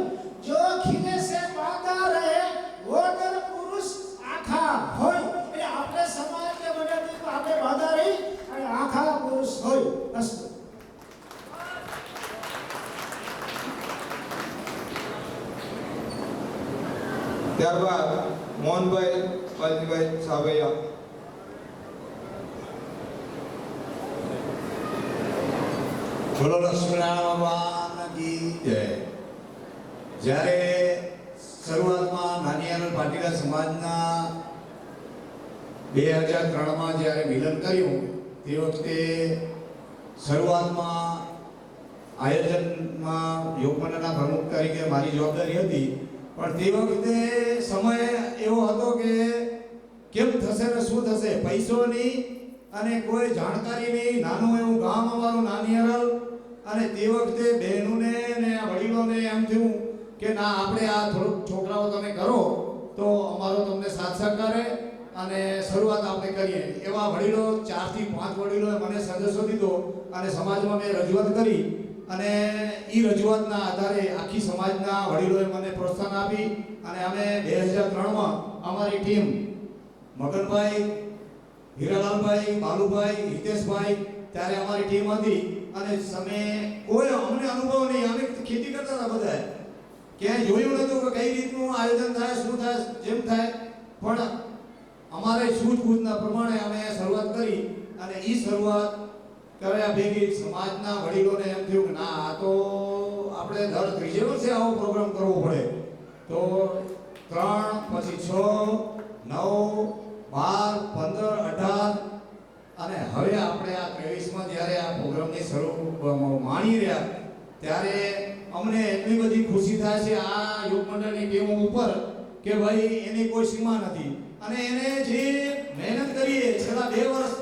Speaker 6: जो खीले से भागा रहे वो नर पुरुष आखा होय. એટલે આપણે સમાજને મંડળથી આપણે ભાગા રહી અને આખા પુરુષ હોય. બસ.
Speaker 3: ત્યારબાદ મોહનભાઈ વાલજીભાઈ સાવૈયા.
Speaker 7: બોલો લક્ષ્મીનારાયણ ભગવાન કી જય. જ્યારે શરૂઆતમાં નાનિયાલ પાટીદાર સમાજના 2003માં જ્યારે મિલન કર્યું તે વખતે શરૂઆતમાં આયોજનમાં યોગમંડળના પ્રમુખ તરીકે મારી જવાબદારી હતી. પણ તે વખતે સમય એવો હતો કે કેમ થશે ને શું થશે, પૈસોની અને કોઈ જાણકારી નહીં. નાનું એવું ગામ અમારું નાનિયાલ, અને તે વખતે બહેનોને ને વડીલોને એમ થયું કે ના આપણે આ થોડુંક છોકરાઓ તમે કરો તો અમારો તમને સાથ સહકારે અને શરૂઆત આપણે કરીએ. એવા વડીલો 4 થી 5 વડીલોએ મને સદસ્યો દીધો અને સમાજમાં મેં રજૂઆત કરી અને એ રજૂઆતના આધારે આખી સમાજના વડીલોએ મને પ્રોત્સાહન આપી અને અમે 2003માં અમારી ટીમ મગનભાઈ, હીરાલાલભાઈ, બાલુભાઈ, હિતેશભાઈ, ત્યારે અમારી ટીમ હતી. અને અમે કોઈ અમને અનુભવ નહીં, અમે ખેતી કરતા હતા બધા, ક્યાંય જોયું નતું કે કઈ રીતનું આયોજન થાય, શું થાય, જેમ થાય. પણ અમારે સૂઝબૂઝના પ્રમાણે અમે શરૂઆત કરી અને એ શરૂઆત કર્યા ભેગી સમાજના વડીલોને એમ થયું કે ના આ તો આપણે દર ત્રીજે વર્ષે આવો પ્રોગ્રામ કરવો પડે. તો 3 પછી 6 9 12 15 18 અને હવે આપણે આ 23માં જ્યારે આ પ્રોગ્રામની શરૂ માણી રહ્યા ત્યારે અમને એટલી બધી ખુશી થાય છે આ યોગ મંડળની ટીમો ઉપર કે ભાઈ એની કોઈ સીમા નથી. અને એને જે મહેનત કરીએ છેલ્લા 2 વર્ષ,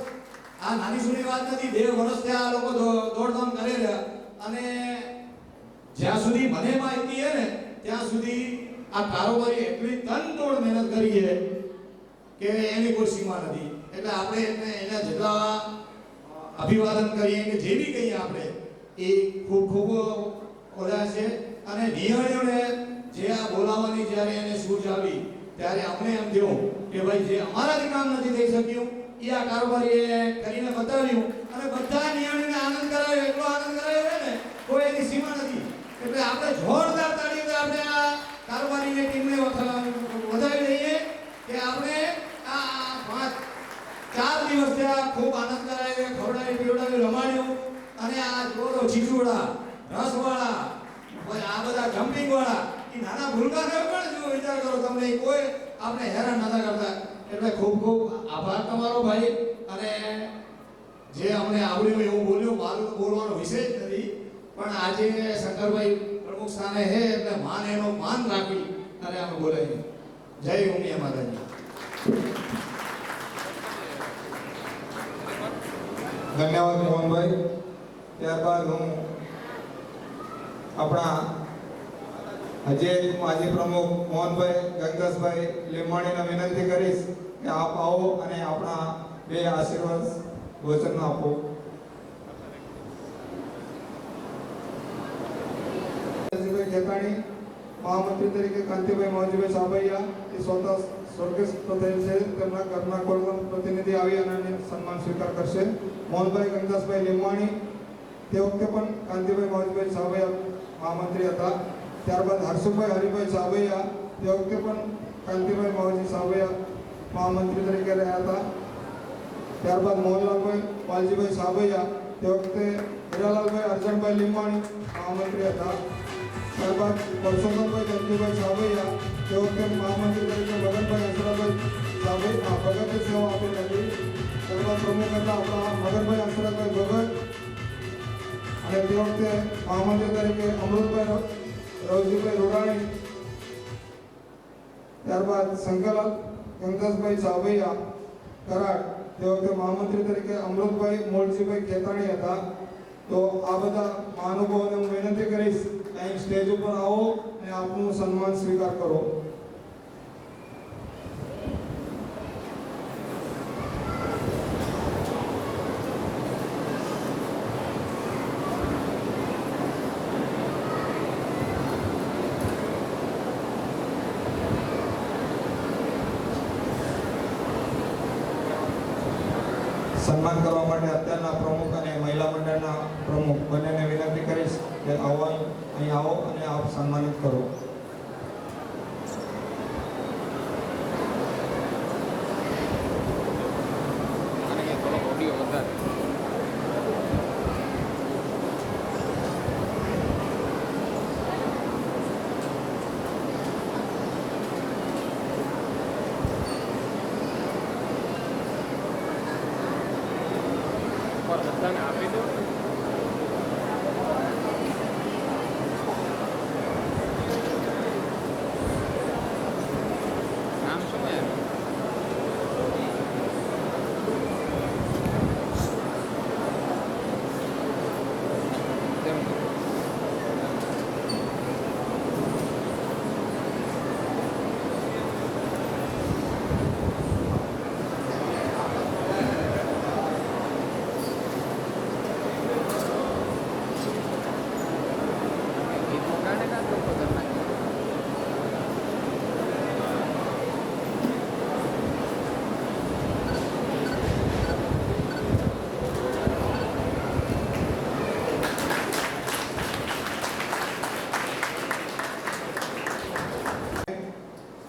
Speaker 7: આ નાની સુની વાત નથી, 2 વર્ષથી આ લોકો દોડધામ કરી રહ્યા. અને જ્યાં સુધી મને માહિતી છે ને ત્યાં સુધી આ કારોબારી એટલી તનતોડ મહેનત કરી છે કે એની કોઈ સીમા નથી. એટલે આપણે એને જેટલા અભિવાદન કરીએ કે જે બી કહીએ આપણે એ ખૂબ ખૂબ ઓલા છે. અને નિયણ્યોને જે આ બોલાવવાની જ્યારે એને સૂઝ આવી ત્યારે અમને એમ થયું કે ભાઈ જે અમારાથી કામ નથી થઈ શક્યું એ આ કારોબારીએ કરીને બતાવ્યું અને બધા નિયણ્યોને આનંદ કરાવ્યો. એટલો આનંદ કરાવ્યો ને કોઈ એની સીમા નથી. એટલે આપણે જોરદાર તાળીઓથી આપણે આ કારોબારીની ટીમને વધાવી દઈએ કે આપણે આ 4 દિવસથી આ ખૂબ આનંદ કરાવ્યો, ખવડાવી પીવડાવી રમાડ્યું. અને આ જોડો ચીચોડા, રસવાળા, આ બધા જમ્પિંગ વાળા, એ નાના ભૂલકાને પણ જો વિચાર કરો તમને કોઈ આપણે હેરાન નતા કરતા. એટલે ખૂબ ખૂબ આભાર તમારો ભાઈ. અને જે અમને આવડ્યું એવું બોલ્યું, મારું બોલવાનો વિષય જ નથી, પણ આજે શંકરભાઈ પ્રમુખ સ્થાને છે એટલે માન એનો માન રાખી અને અમે બોલાવી. જય ઉમિયા માતાજી.
Speaker 3: ધન્યવાદ મોહનભાઈ. ત્યારબાદ હું આપણા હજી માજી પ્રમુખ મોહનભાઈ ગંગસભાઈ લીંબાણીને વિનંતી કરીશ કે આપ આવો અને આપણા 2 આશીર્વાદ વચન આપો. ખેતાણી મહામંત્રી તરીકે કાંતિભાઈ મોહનજીભાઈ સાબૈયા એ સ્વતઃ સ્વર્ગસ્થ થયેલ છે. તેમના ઘરના કોઈ પણ પ્રતિનિધિ આવી અને સન્માન સ્વીકાર કરશે. મોહનભાઈ ગંગાસભાઈ લીંબાણી તે વખતે પણ કાંતિભાઈ મોહનજીભાઈ સાબૈયા મહામંત્રી હતા. ત્યારબાદ હર્ષુભાઈ હરિભાઈ સાબૈયા તે વખતે પણ કાંતિભાઈ મોહનજી સાબૈયા મહામંત્રી તરીકે રહ્યા હતા. ત્યારબાદ મોહનલાલભાઈ વાલજીભાઈ સાબૈયા તે વખતે હીરાલાલભાઈ અર્જનભાઈ લીંબાણી મહામંત્રી હતા. ત્યારબાદ પરસોત્તમભાઈ દલજીભાઈ સાબૈયા તે વખતે મહામંત્રી તરીકે મગનભાઈ હસરાભાઈ સાબૈયા ભગતની સેવા આપી હતી. ત્યારબાદ પ્રમુખ હતા આપણા મગનભાઈ હસરાભાઈ ભગત અને તે વખતે મહામંત્રી તરીકે અમૃતભાઈ રવજીભાઈ રોડાણી. ત્યારબાદ શંકરલાલ ગંગસભાઈ સાબૈયા કરાડ તે વખતે મહામંત્રી તરીકે અમૃતભાઈ મોલજીભાઈ ખેતાણી હતા. તો આ બધા મહાનુભાવોને હું વિનંતી કરીશ અહીં સ્ટેજ ઉપર આવો અને આપનું સન્માન સ્વીકાર કરો. સન્માન કરવા માટે અત્યારના પ્રમુખ અને મહિલા મંડળના પ્રમુખ બંનેને વિનંતી કરીશ કે અહીં આવો અને આપ સન્માનિત કરો.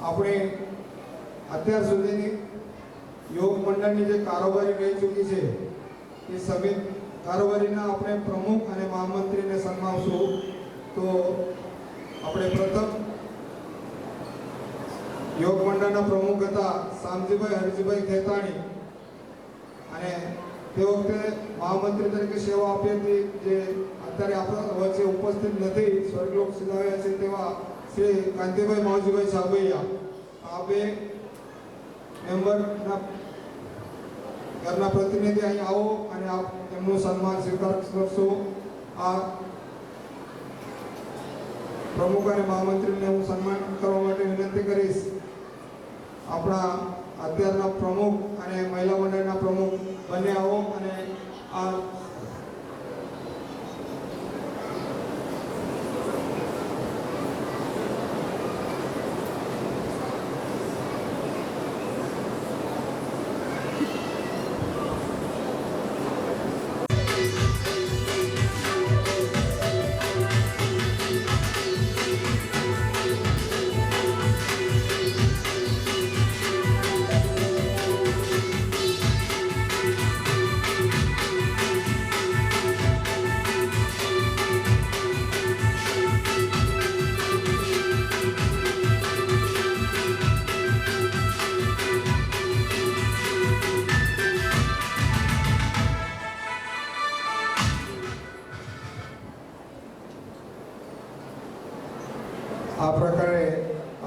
Speaker 3: આપણે અત્યાર સુધીની યોગ મંડળની જે કારોબારી રહી ચૂકી છે એ સમિત કારોબારીના આપણે પ્રમુખ અને મહામંત્રીને સન્માવશું. તો આપણે પ્રથમ યોગ મંડળના પ્રમુખ હતા શામજીભાઈ હરજીભાઈ ખેતાણી, અને તે વખતે મહામંત્રી તરીકે સેવા આપી હતી, જે અત્યારે આપણા વચ્ચે ઉપસ્થિત નથી, સ્વર્ગલોક સિધાવ્યા છે તેવા શ્રી કાંતિભાઈ માવજીભાઈ સાબૈયા. આ બે મેમ્બરના ઘરના પ્રતિનિધિ અહીં આવો અને આપ એમનું સન્માન સ્વીકાર કરશો. આ પ્રમુખ અને મહામંત્રીને હું સન્માન કરવા માટે વિનંતી કરીશ. આપણા અત્યારના પ્રમુખ અને મહિલા મંડળના પ્રમુખ બંને આવો અને આ આ પ્રકારે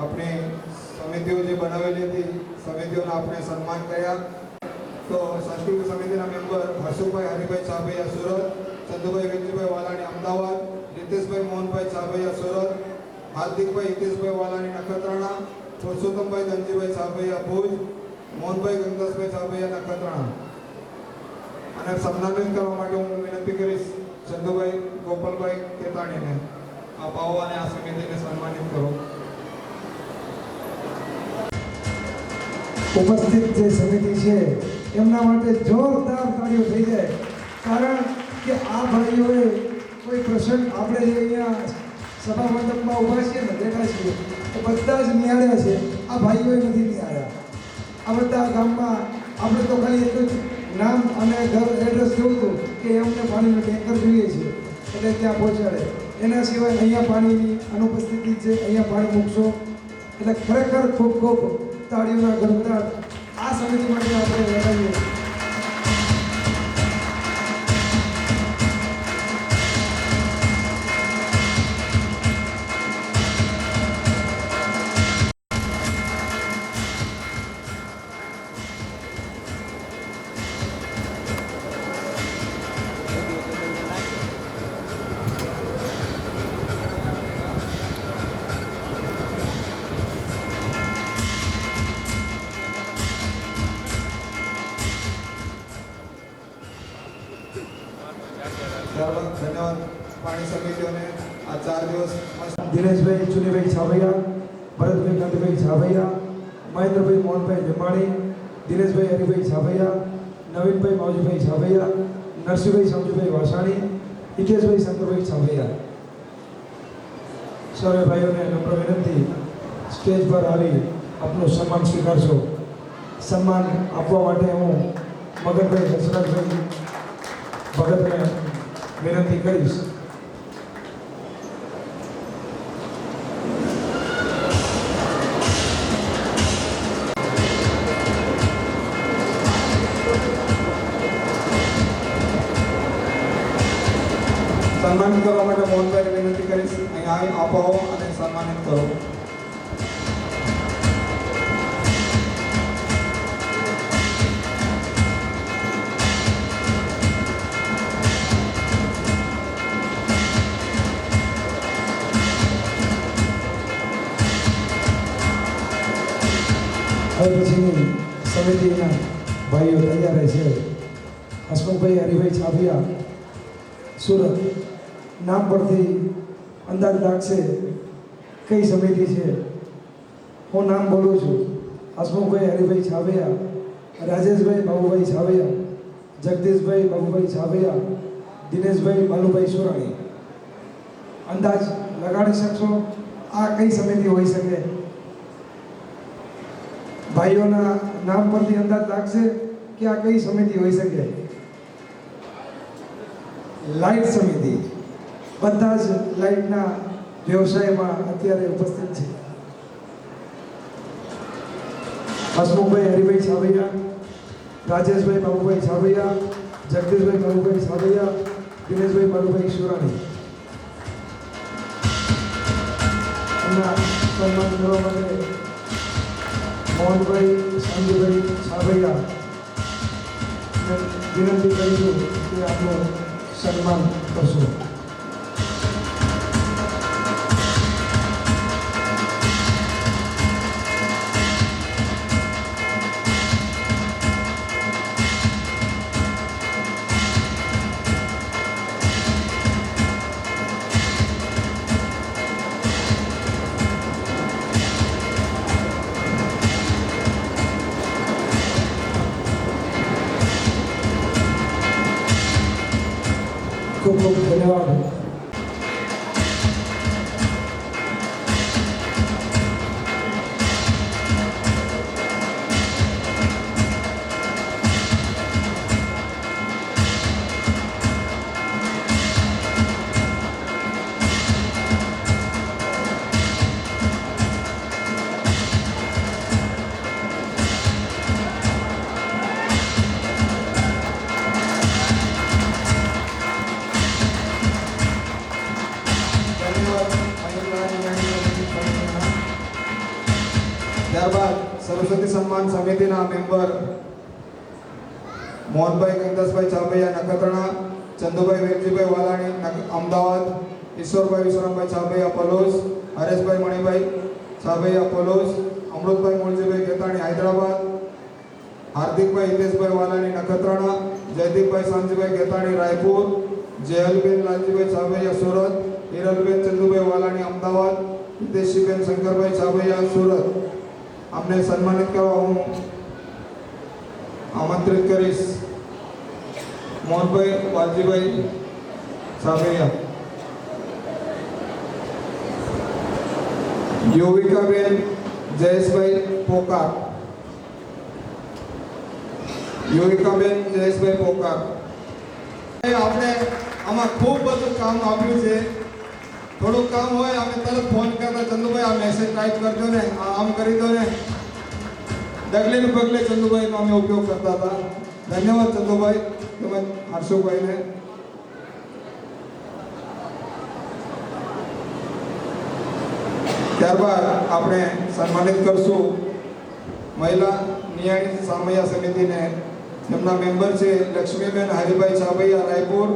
Speaker 3: આપણે સમિતિઓ જે બનાવેલી હતી, સમિતિઓના આપણે સન્માન કર્યા. તો સાંસ્કૃતિક સમિતિના મેમ્બર હર્ષુભાઈ હરિભાઈ છાબૈયા સુરત, ચંદુભાઈ વિજયભાઈ વાલાણી અમદાવાદ, રીતેશભાઈ મોહનભાઈ છાબૈયા સુરત, હાર્દિકભાઈ હિતેશભાઈ વાલાણી નખત્રાણા, પુરુષોત્તમભાઈ ધનજીભાઈ છાબૈયા ભુજ, મોહનભાઈ ગંગાસભાઈ છાબૈયા નખત્રાણા. અને સન્માનિત કરવા માટે હું વિનંતી કરીશ ચંદુભાઈ ગોપાલભાઈ કેતાણીને. આપ આવો અને આ સમિતિને સન્માનિત કરો.
Speaker 4: ઉપસ્થિત જે સમિતિ છે એમના માટે જોરદાર તાળીઓ થઈ જાય, કારણ કે આ ભાઈઓએ કોઈ પ્રસંગ આપણે જે અહીંયા સભા મંડપમાં ઊભા છીએ ને બેઠા છીએ તો બધા જ નિહાળ્યા છે, આ ભાઈઓએ નથી નિહાળ્યા. આ બધા ગામમાં આપણે તો ખાલી એટલું જ નામ અને ઘર એડ્રેસ જોવું હતું કે અમને પાણીનું ટેન્કર જોઈએ છે એટલે ત્યાં પહોંચાડે. એના સિવાય અહીંયા પાણીની અનુપસ્થિતિ છે, અહીંયા પાણી મૂકશો. એટલે ખરેખર ખૂબ ખૂબ તાળીઓના ગણગડાટ આ સમિતિ માટે આપણે લગાવીએ.
Speaker 3: ધન્યવાદ પાણી સમિતિઓને આ 4 દિવસ.
Speaker 4: દિનેશભાઈ ચુનીભાઈ છાબૈયા, ભરતભાઈ કાંતિભાઈ છાબૈયા, મહેન્દ્રભાઈ મોહનભાઈ લીંબાણી, દિનેશભાઈ હરિભાઈ છાબૈયા, નવીનભાઈ માવજીભાઈ છાભૈયા, નરસિંહભાઈ સમજુભાઈ વાસાણી, હિતેશભાઈ શંકરભાઈ છાભૈયા. સર્વે ભાઈઓને નમ્ર વિનંતી, સ્ટેજ પર આવી આપનું સન્માન સ્વીકારશો. સન્માન આપવા માટે હું મગનભાઈ હસરતભાઈ ભગતને વિનંતી કરીશ.
Speaker 3: સન્માનિત કરવા માટે મોહનભાઈને વિનંતી કરીશ, અહીંયા આવી આપો અને સન્માનિત કરો.
Speaker 4: હવે પછીની સમિતિના ભાઈઓ તૈયાર છે. હસમુખભાઈ હરિભાઈ છાભિયા, સુરત. નામ પરથી અંદાજ લાગશે કઈ સમિતિ છે. હું નામ બોલું છું. હસમુખભાઈ હરિભાઈ છાભિયા, રાજેશભાઈ બાબુભાઈ છાભિયા, જગદીશભાઈ બાબુભાઈ છાભિયા, દિનેશભાઈ બાલુભાઈ સુરાણી. અંદાજ લગાડી શકશો આ કઈ સમિતિ હોઈ શકે? ભાઈઓના નામ પરથી અંદાજ લાગશે કે આ કઈ સમિતિ હોઈ શકે? લાઇટ સમિતિ. બધા જ લાઇટના વ્યવસાયમાં અત્યારે ઉપસ્થિત છે. હસમુખભાઈ હરિભાઈ છાભૈયા, રાજેશભાઈ બાબુભાઈ છાભૈયા, જગદીશભાઈ બાબુભાઈ છાભૈયા, દિનેશભાઈ બાલુભાઈ સુરાણી. એમના સન્માન કરવા માટે મોહનભાઈ સંજયભાઈ છાભૈયા વિનંતી કરીશું કે આપનું સન્માન કરશો. ખૂબ ખૂબ ધન્યવાદ.
Speaker 3: ત્યારબાદ સરસ્વતી સન્માન સમિતિના મેમ્બર મોહનભાઈ કંદસભાઈ છાભૈયા નખત્રાણા, ચંદુભાઈ વેરજીભાઈ વાલાણી અમદાવાદ, ઈશ્વરભાઈ વિશ્રામભાઈ છાભૈયા પલોસ, હરેશભાઈ મણિભાઈ છાભૈયા પલોસ, અમૃતભાઈ મુળજીભાઈ કેતાણી હૈદરાબાદ, હાર્દિકભાઈ હિતેશભાઈ વાલાણી નખત્રાણા, જયદીપભાઈ શાંતિભાઈ કેતાણી રાયપુર, જેહલબેન લાલજીભાઈ છાભૈયા સુરત, હિરલબેન ચંદુભાઈ વાલાણી અમદાવાદ, હિતેશીબેન શંકરભાઈ છાભૈયા સુરત. અમને સન્માનિત કરવા હું આમંત્રિત કરીશ મોહનભાઈ વાલજીભાઈ છાભૈયા. યોવિકાબેન જયેશભાઈ પોકાર, યોવિકાબેન જયેશભાઈ પોકાર. આપણે આમાં ખૂબ બધું કામ આપ્યું છે. થોડુંક કામ હોય અમે તરત ફોન કરતા, ચંદુભાઈ આ મેસેજ ટાઈપ કરજો ને, આમ કરી દો ને. ડગલે ને પગલે ચંદુભાઈનો અમે ઉપયોગ કરતા હતા. ધન્યવાદ ચંદુભાઈ તેમજ હર્ષુભાઈને. ત્યારબાદ આપણે સન્માનિત કરશું મહિલા નિયાણી સામૈયા સમિતિને. તેમના મેમ્બર છે લક્ષ્મીબેન હરિભાઈ છાભૈયા રાયપુર,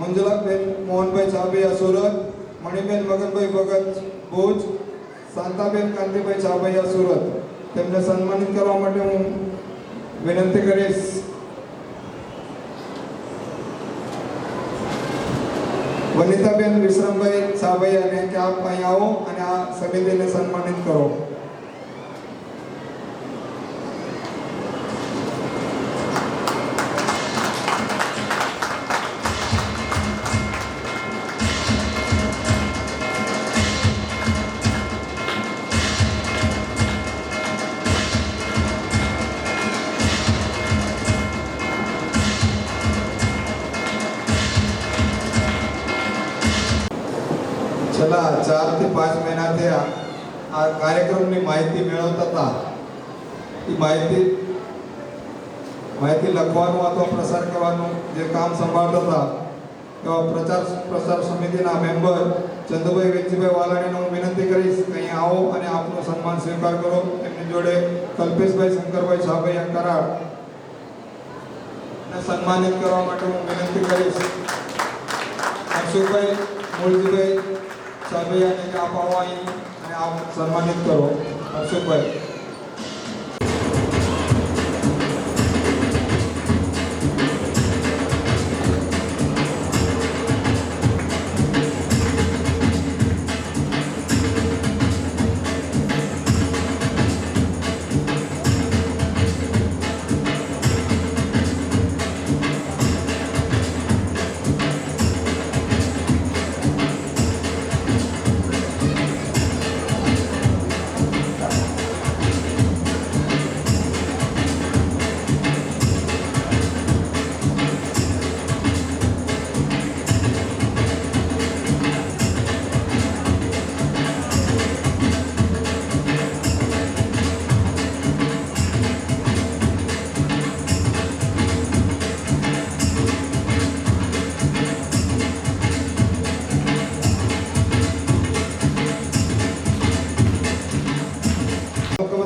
Speaker 3: મંજુલાબેન મોહનભાઈ છાભૈયા સુરત, મણિબેન મગનભાઈ ભગત ભુજ, શાંતાબેન કાંતિભાઈ છાભૈયા સુરત. તેમને સન્માનિત કરવા માટે હું વિનંતી કરીશ વનિતાબેન વિશ્રામભાઈ છાભૈયાને કે આપ અહીં આવો અને આ સમિતિને સન્માનિત કરો. 5 મહિનાથી આ કાર્યક્રમની માહિતી મેળવતા હતા. એ માહિતી લખવાનું અથવા પ્રસાર કરવાનું જે કામ સંભાળતા હતા એવા પ્રસાર સમિતિના મેમ્બર ચંદુભાઈ વેચીભાઈ વાલાણીને હું વિનંતી કરીશ કે અહીં આવો અને આપનો સન્માન સ્વીકાર કરો. એમની જોડે કલ્પેશભાઈ શંકરભાઈ સાબૈયા કરાડ ને સન્માનિત કરવા માટે હું વિનંતી કરીશ. અશોકભાઈ મૂળજીભાઈ સાબૈયાને આપ આવો અહીં અને આપ સન્માનિત કરો. અશોકભાઈ.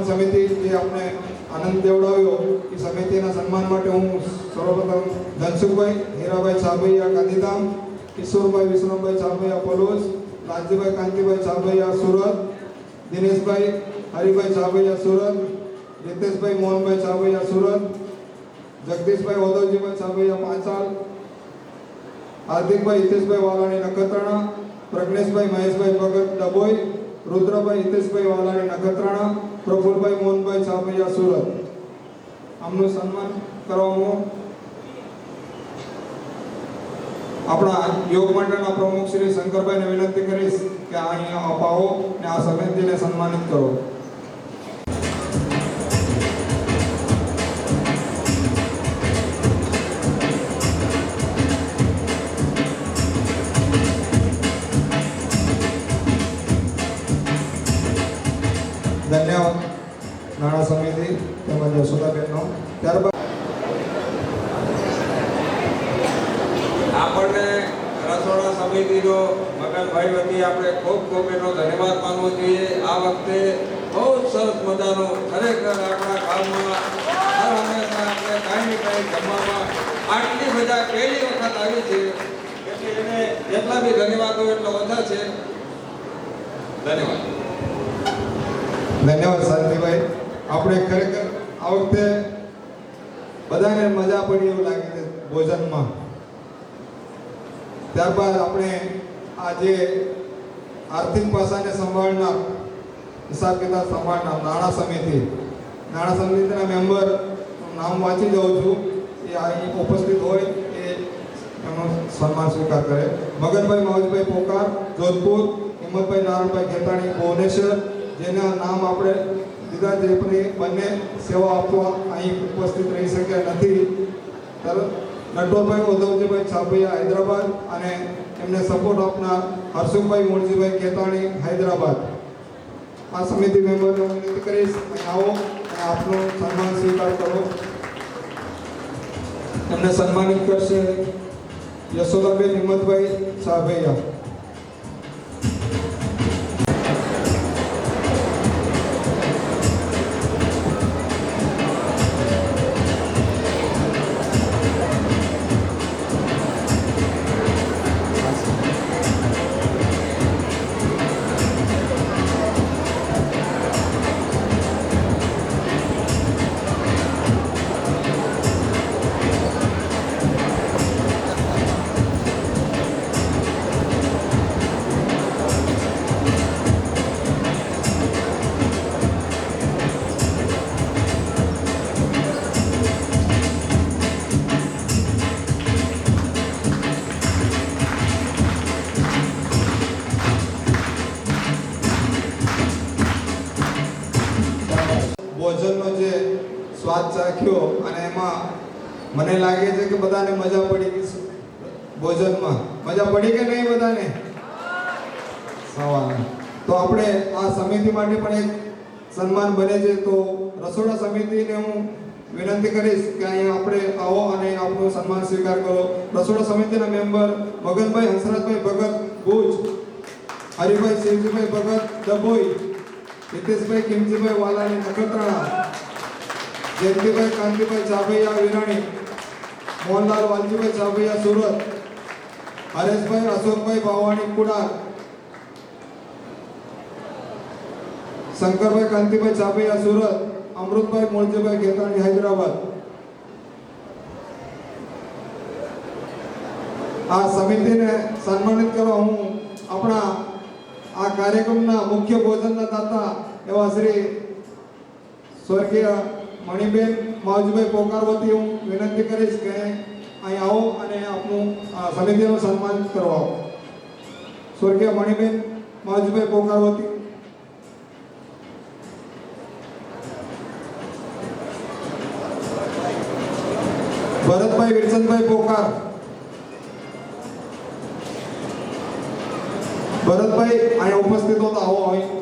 Speaker 3: સમિતિ જે આપણે આનંદ દેવડાવ્યો એ સમિતિના સન્માન માટે હું સર્વપ્રથમ ધનસુખભાઈ હીરાભાઈ સાબૈયા ગાંધીધામ, કિશોરભાઈ વિષ્ણુભાઈ સાબૈયા પલોસ, રાજજીભાઈ કાંતિભાઈ સાબૈયા સુરત, દિનેશભાઈ હરિભાઈ સાબૈયા સુરત, રીતેશભાઈ મોહનભાઈ સાબૈયા સુરત, જગદીશભાઈ ઓદવજીભાઈ સાબૈયા પાંચાલ, હાર્દિકભાઈ હિતેશભાઈ વાલાણી નખત્રાણા, પ્રજ્ઞેશભાઈ મહેશભાઈ ભગત ડભોઈ, રુદ્રભાઈ હિતેશભાઈ વાલાણી નખત્રાણા, પ્રફુલભાઈ મોહનભાઈ સાબૈયા સુરત. આમનું સન્માન કરવામાં આપણા યોગ મંડળના પ્રમુખ શ્રી શંકરભાઈને વિનંતી કરીશ કે અહીંયા અપાવો અને આ સમિતિને સન્માનિત કરો. ધન્યવાદ નાણાં સમિતિ તેમજ યશોદાબેનનો. ત્યારબાદ
Speaker 5: આપણને રસોડા સમિતિનો મગનભાઈ વતી આપણે ખૂબ ખૂબ એનો ધન્યવાદ માનવો જોઈએ. આ વખતે બહુ જ સરસ મજાનો ખરેખર આપણા ગામમાં હર હંમેશા આપણે કાંઈ ને કાંઈ જમવામાં આટલી મજા પહેલી વખત આવી છે એટલે એને જેટલા બી ધન્યવાદ હોય એટલો ઓછા છે. ધન્યવાદ.
Speaker 3: ધન્યવાદ શાંતિભાઈ. આપણે ખરેખર આ વખતે બધાને મજા પડી એવું લાગે છે ભોજનમાં. ત્યારબાદ આપણે આ જે આર્થિક પાસાને સંભાળનાર, હિસાબ કિતાબ સંભાળનાર નાણાં સમિતિના મેમ્બર નામ વાંચી જાઉં છું, એ અહીં ઉપસ્થિત હોય એ એમનો સન્માન સ્વીકાર કરે. મગનભાઈ માવજીભાઈ પોકાર જોધપુર, હિંમતભાઈ નારાયણભાઈ ખેતાણી ભુવનેશ્વર, જેના નામ આપણે દીધા જે બંને સેવા આપવા અહીં ઉપસ્થિત રહી શક્યા નથી. નટવરભાઈ ઉદ્ધવજીભાઈ છાપૈયા હૈદરાબાદ અને એમને સપોર્ટ આપનાર હર્ષુભાઈ મૂળજીભાઈ ખેતાણી હૈદરાબાદ. આ સમિતિ મેમ્બરને વિનંતી કરીશ અહીં આવો અને આપનો સન્માન સ્વીકાર કરો. એમને સન્માનિત કરશે યશોદાબેન હિંમતભાઈ છાપૈયા. ભોજનનો જે સ્વાદ ચાખ્યો અને એમાં મને લાગે છે કે બધાને મજા પડી ગઈ. ભોજનમાં મજા પડી કે નહીં બધાને? સવાલ તો આપણે આ સમિતિ માટે પણ એક સન્માન બને છે. તો રસોડા સમિતિને હું વિનંતી કરીશ કે અહીંયા આપણે આવો અને આપણું સન્માન સ્વીકાર કરો. રસોડા સમિતિના મેમ્બર મગનભાઈ હંસરાજભાઈ ભગત ભુજ, હરિભાઈ શિવજીભાઈ ભગત ડભોઈ, હિતેશભાઈ કિમજીભાઈ વાલાની નખત્રાણા, જયંતિભાઈ કાંતિભાઈ ચાભૈયા વિરાણી, મોહનલાલ વાલજીભાઈ ચાભૈયા સુરત, હરેશભાઈ અશોકભાઈ ભાવાણી કુડાર, શંકરભાઈ કાંતિભાઈ ચાભૈયા સુરત, અમૃતભાઈ મોરજીભાઈ ખેતાણી હૈદરાબાદ. આ સમિતિને સન્માનિત કરવા હું આપણા આ કાર્યક્રમના મુખ્ય ભોજનના દાતા એવા શ્રી સ્વર્ગીય મણિબેન માવજીભાઈ પોકારવતી હું વિનંતી કરીશ કે અહીં આવો અને આપનું સમિતિનું સન્માન કરવાઓ. સ્વર્ગીય મણિબેન માવજીભાઈ પોકારવતી. ભરતભાઈ વિરસનભાઈ પોકાર. ભરતભાઈ અહીંયા ઉપસ્થિત હો તો આવો અહીં.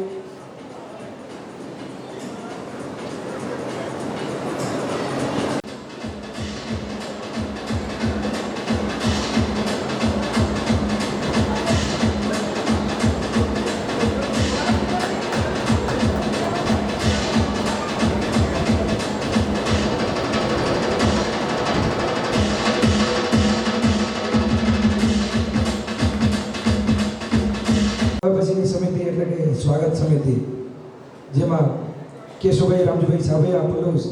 Speaker 4: પછીની સમિતિ એટલે કે સ્વાગત સમિતિ, જેમાં કેશુભાઈ રામજીભાઈ સાભૈયા પલુસ,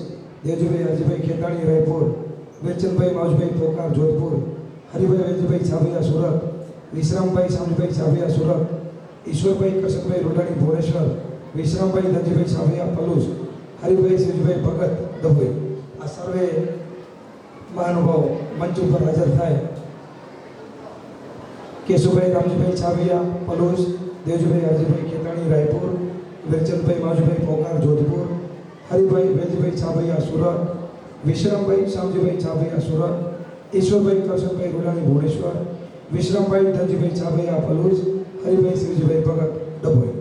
Speaker 4: દેવજીભાઈ અરજીભાઈ ખેતાણી રાયપુર, વેલચંદભાઈ માવજીભાઈ પોકાર જોધપુર, હરિભાઈ વેલજીભાઈ સાભૈયા સુરત, વિશ્રામભાઈ શામજીભાઈ સાભૈયા સુરત, ઈશ્વરભાઈ કશકભાઈ રોડાણી ભુવનેશ્વર, વિશ્રામભાઈ ધનજીભાઈ સાભૈયા પલુસ, હરિભાઈ શિવજીભાઈ ભગત ડભોઈ. આ સર્વે મહાનુભાવ મંચ ઉપર હાજર થાય. કેશુભાઈ રામજીભાઈ છાભૈયા પલુસ, દેવજીભાઈ અરજીભાઈ ખેતાણી રાયપુર, વેલચંદભાઈ માવજીભાઈ પોકાર જોધપુર, હરિભાઈ વેલજીભાઈ છાભૈયા સુરત, વિશ્રામભાઈ શામજીભાઈ છાભૈયા સુરત, ઈશ્વરભાઈ કરશનભાઈ રોડાણી ભુવનેશ્વર, વિશ્રામભાઈ ધનજીભાઈ છાભૈયા પલુસ, હરિભાઈ શિવજીભાઈ ભગત ડભોઈ.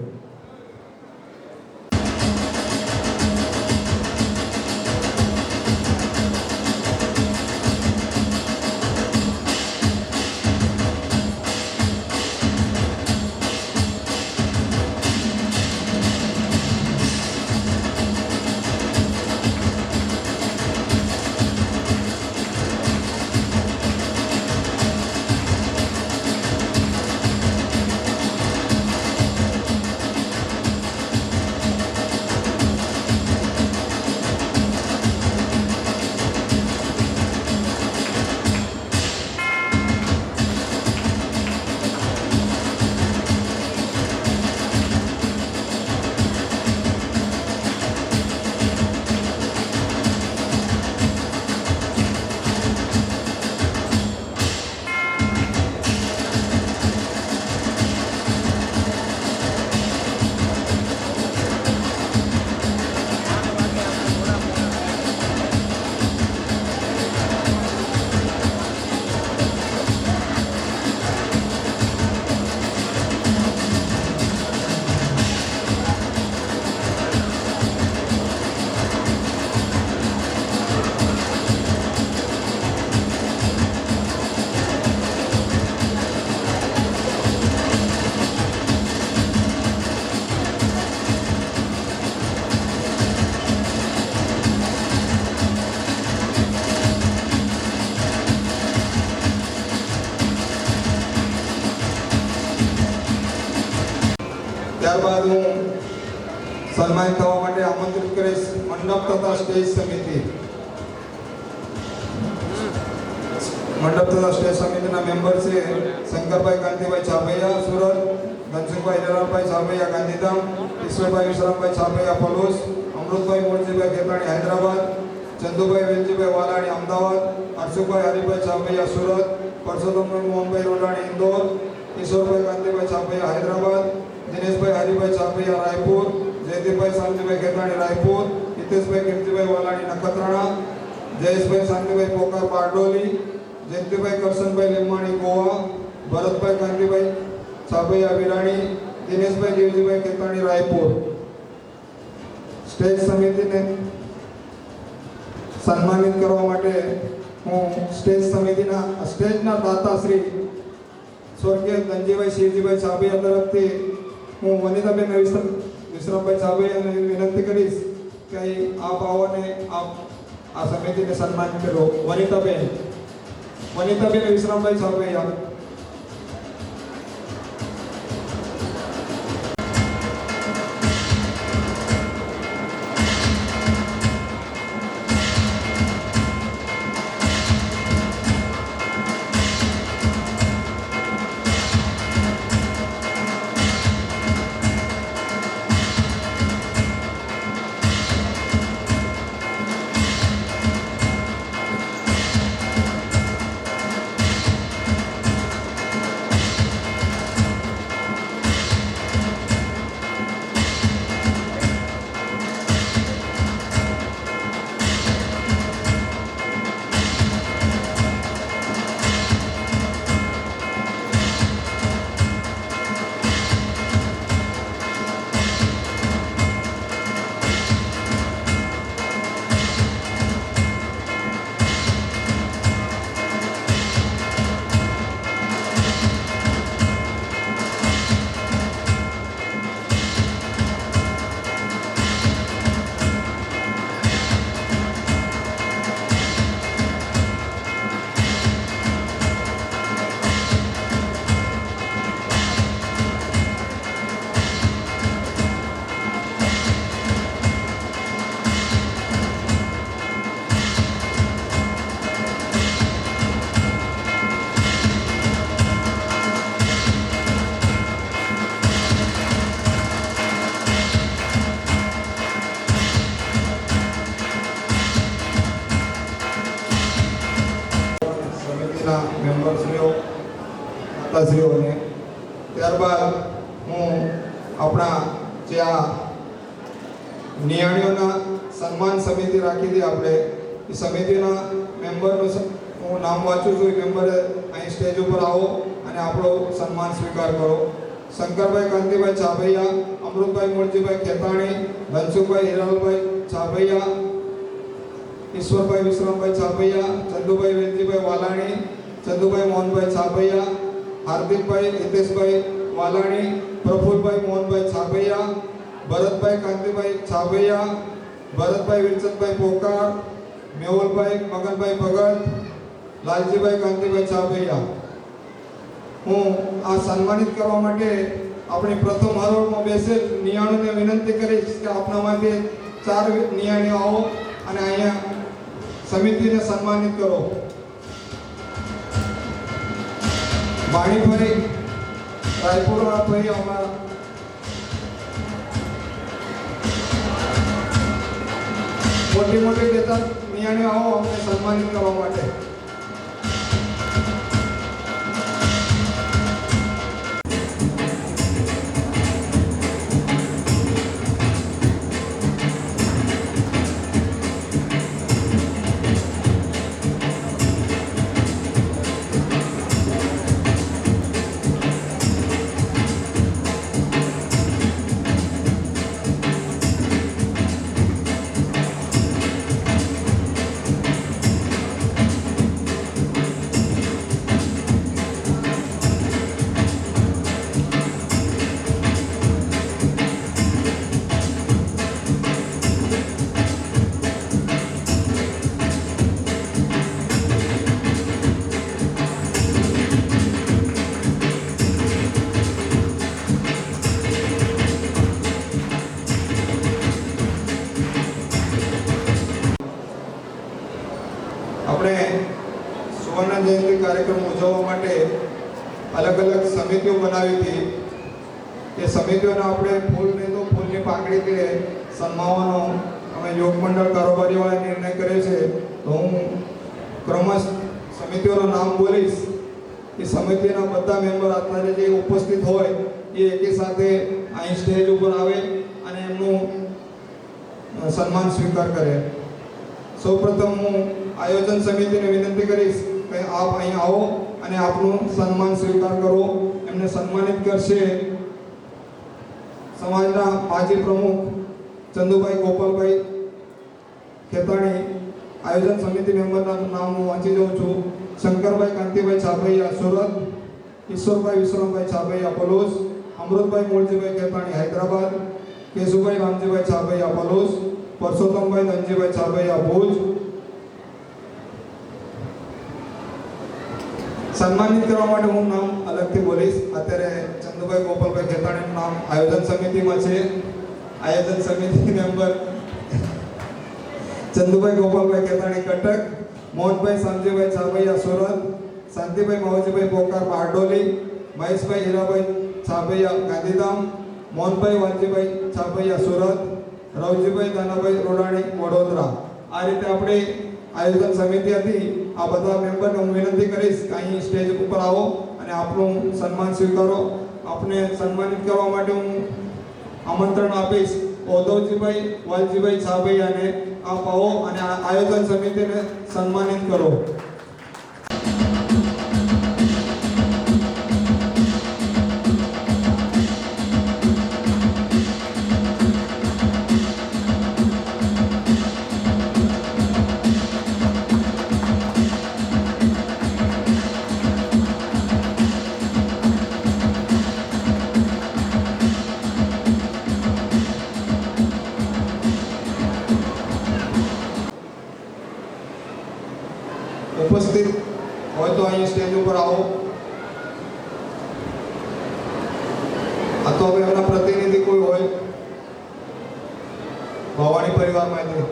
Speaker 3: ત્યારબાદ હું સન્માનિત થવા માટે આમંત્રિત કરીશ મંડપ તથા સ્ટેજ સમિતિ. મંડપ તથા સ્ટેજ સમિતિના મેમ્બર છે શંકરભાઈ કાંતિભાઈ છાભૈયા સુરત, ધનસુખભાઈ જલાલભાઈ છાભૈયા ગાંધીધામ, ઈશ્વરભાઈ વિશ્રામભાઈ છાભૈયા પલુસ, અમૃતભાઈ મોરજીભાઈ ખેતાણી હૈદરાબાદ, ચંદુભાઈ વેલજીભાઈ વાલાણી અમદાવાદ, હર્ષુભાઈ હરિભાઈ છાભૈયા સુરત, પરસોત્તમભાઈ મોહનભાઈ રોડાણી ઇન્દોર, ઈશ્વરભાઈ કાંતિભાઈ છાભૈયા હૈદરાબાદ, દિનેશભાઈ હરિભાઈ છાભૈયા રાયપુર, જયદીપભાઈ શાંતિભાઈ ખેતાણી રાયપુર, હિતેશભાઈ કિમજીભાઈ વાલાણી નખત્રાણા, જયેશભાઈ શાંતિભાઈ પોકાર બારડોલી, જયંતિભાઈ કરશનભાઈ લીંબાણી ગોવા, ભરતભાઈ કાંતિભાઈ છાભૈયા વિરાણી, દિનેશભાઈ દેવજીભાઈ ખેતાણી રાયપુર. સ્ટેજ સમિતિને સન્માનિત કરવા માટે હું સ્ટેજના દાતા શ્રી સ્વર્ગીય ધનજીભાઈ શિવજીભાઈ ચાબૈયા તરફથી હું વનિતાબેન વિશ્રામભાઈ ચાબૈયાને વિનંતી કરીશ કે આપ આવો અને આપ આ સમિતિને સન્માનિત કરો. વનિતાબેન વિશ્રામભાઈ ચાબૈયા. સમિતિના મેમ્બરશ્રીઓ, માતાશ્રીઓને ત્યારબાદ હું આપણા જે આ નિયાણીઓના સન્માન સમિતિ રાખી હતી આપણે એ સમિતિના મેમ્બરનું હું નામ વાંચું છું. એ મેમ્બરે અહીં સ્ટેજ ઉપર આવો અને આપણો સન્માન સ્વીકાર કરો. શંકરભાઈ કાંતિભાઈ ચાભૈયા, અમૃતભાઈ મૂળજીભાઈ ખેતાણી, ધનસુખભાઈ હિરાલભાઈ ચાભૈયા, ઈશ્વરભાઈ વિશ્રામભાઈ ચાભૈયા, ચંદુભાઈ વેલજીભાઈ વાલાણી, ચંદુભાઈ મોહનભાઈ ચાભૈયા, હાર્દિકભાઈ હિતેશભાઈ વાલાણી, પ્રફુલભાઈ મોહનભાઈ ચાભૈયા, ભરતભાઈ કાંતિભાઈ ચાભૈયા, ભરતભાઈ વિરચંદભાઈ પોકાર, મેહુલભાઈ મગનભાઈ ભગત, લાલજીભાઈ કાંતિભાઈ ચાભૈયા. હું આ સન્માનિત કરવા માટે આપણી પ્રથમ હરોળમાં બેસેલ નિયાણીઓને વિનંતી કરીશ કે આપનામાંથી 4 નિયાણીઓ આવો અને અહીંયા સમિતિને સન્માનિત કરો. વાણીભાઈ રાયપુરના ભાઈ અમારા મોટી બેતા નિયાણીઓ આવો અમને સન્માનિત કરવા માટે. આપણે સુવર્ણ જયંતિ કાર્યક્રમ ઉજવવા માટે અલગ અલગ સમિતિઓ બનાવી હતી. એ સમિતિઓને આપણે ફૂલની પાંખડીથી સન્માવવાનો અમે યોગ મંડળ કારોબારીવાળા નિર્ણય કર્યો છે. તો હું ક્રમશ સમિતિઓનું નામ બોલીશ. એ સમિતિના બધા મેમ્બર અત્યારે જે ઉપસ્થિત હોય એ એકી સાથે અહીં સ્ટેજ ઉપર આવે અને એમનું સન્માન સ્વીકાર કરે. સૌપ્રથમ હું આયોજન સમિતિને વિનંતી કરીશ કે આપ અહીં આવો અને આપનું સન્માન સ્વીકાર કરો. એમને સન્માનિત કરશે સમાજના માજી પ્રમુખ ચંદુભાઈ ગોપાલભાઈ ખેતાણી, આયોજન સમિતિ મેમ્બરના નામ હું વાંચી દઉં છું. શંકરભાઈ કાંતિભાઈ છાભૈયા સુરત, ઈશ્વરભાઈ વિશ્રામભાઈ છાભૈયા પલોસ, અમૃતભાઈ મૂળજીભાઈ ખેતાણી હૈદરાબાદ, કેશુભાઈ રામજીભાઈ છાભૈયા પલોસ, પરસોત્તમભાઈ ધનજીભાઈ છાભૈયા ભુજ. સન્માનિત કરવા માટે હું નામ અલગથી બોલીશ. અત્યારે ચંદુભાઈ ગોપાલભાઈ ખેતાણીનું નામ આયોજન સમિતિમાં છે. આયોજન સમિતિ મેમ્બર ચંદુભાઈ ગોપાલભાઈ ખેતાણી કટક, મોહનભાઈ શામજીભાઈ છાભૈયા સુરત, શાંતિભાઈ માવજીભાઈ પોકાર બારડોલી, મહેશભાઈ હીરાભાઈ છાભૈયા ગાંધીધામ, મોહનભાઈ વાલજીભાઈ છાભૈયા સુરત, રવજીભાઈ દાનાભાઈ રોડાણી વડોદરા. આ રીતે આપણી આયોજન સમિતિ હતી. આ બધા મેમ્બરને હું વિનંતી કરીશ કે અહીં સ્ટેજ ઉપર આવો અને આપનું સન્માન સ્વીકારો. આપને સન્માનિત કરવા માટે હું આમંત્રણ આપીશ. ઉદ્ધવજીભાઈ વાલજીભાઈ છાભૈયાને આપ આવો અને આ આયોજન સમિતિને સન્માનિત કરો. ઉપસ્થિત હોય તો અહીં સ્ટેજ ઉપર આવો. અથવા એમના પ્રતિનિધિ કોઈ હોય ભવાણી પરિવારમાંથી.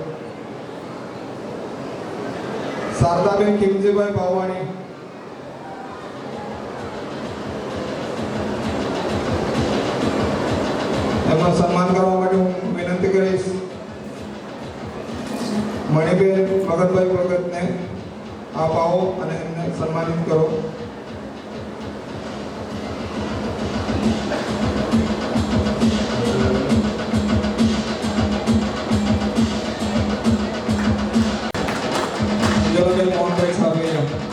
Speaker 3: શારદાબેન ખીમજીભાઈ ભવાણી, એમનું સન્માન કરવા માટે હું વિનંતી કરીશ. મણિબેન ભગતભાઈ ભગતને આપ આવો અને એમને સન્માનિત કરો. જવાબેન મોહનભાઈ છાભૈયા,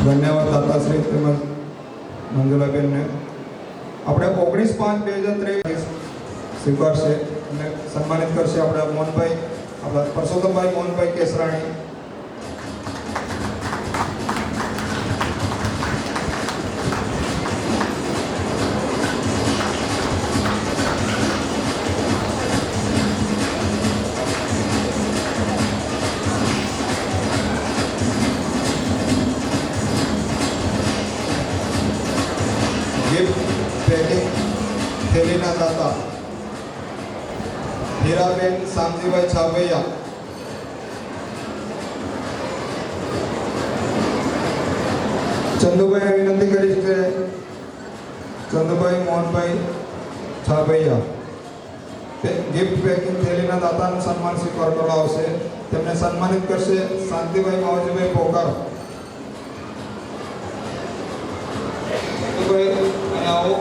Speaker 3: ધન્યવાદ દાતાશ્રી તેમજ મંજુલાબેનને. આપણે 19/5/2023 સ્વીકારશે અને સન્માનિત કરશે આપણા મોહનભાઈ, આપણા પરસોત્તમભાઈ મોહનભાઈ કેસરાણી. ગિફ્ટ પેકિંગ થેલીના દાતા હીરાબેન શામજીભાઈ છાભૈયા. ચંદુભાઈને વિનંતી કરીશ કે ચંદુભાઈ મોહનભાઈ છાભૈયા ગિફ્ટ પેકિંગ થેલીના દાતાનું સન્માન સ્વીકાર કરવા આવશે. તેમને સન્માનિત કરશે શાંતિભાઈ માવજીભાઈ પોકાર. આવો.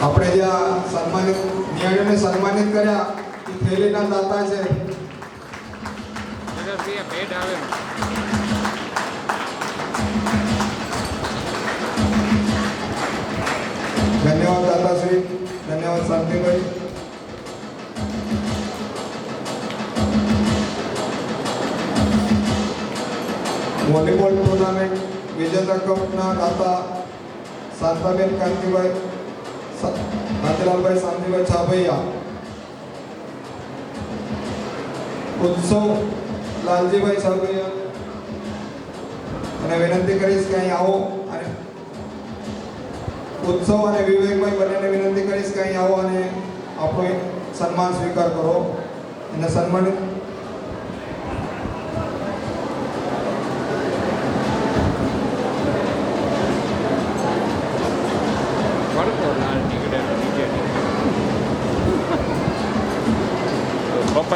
Speaker 3: આપણે જ્યાં સન્માનિત નિયાણીઓને સન્માનિત કર્યા એ થેલીના દાતા છે. ધન્યવાદ દાતાશ્રી, ધન્યવાદ શાંતિભાઈ. વોલીબોલ ટુર્નામેન્ટ વિજેતા કપના દાતા શાંતાબેન કાંતિભાઈ કાંતિલાલભાઈ શાંતિભાઈ છાભૈયા. ઉત્સવ લાલજીભાઈ છાભૈયા. અને વિનંતી કરીશ કે અહીં આવો અને ઉત્સવ અને વિવેકભાઈ બંનેને વિનંતી કરીશ કે અહીં આવો અને આપણો સન્માન સ્વીકાર કરો. અને સન્માનિત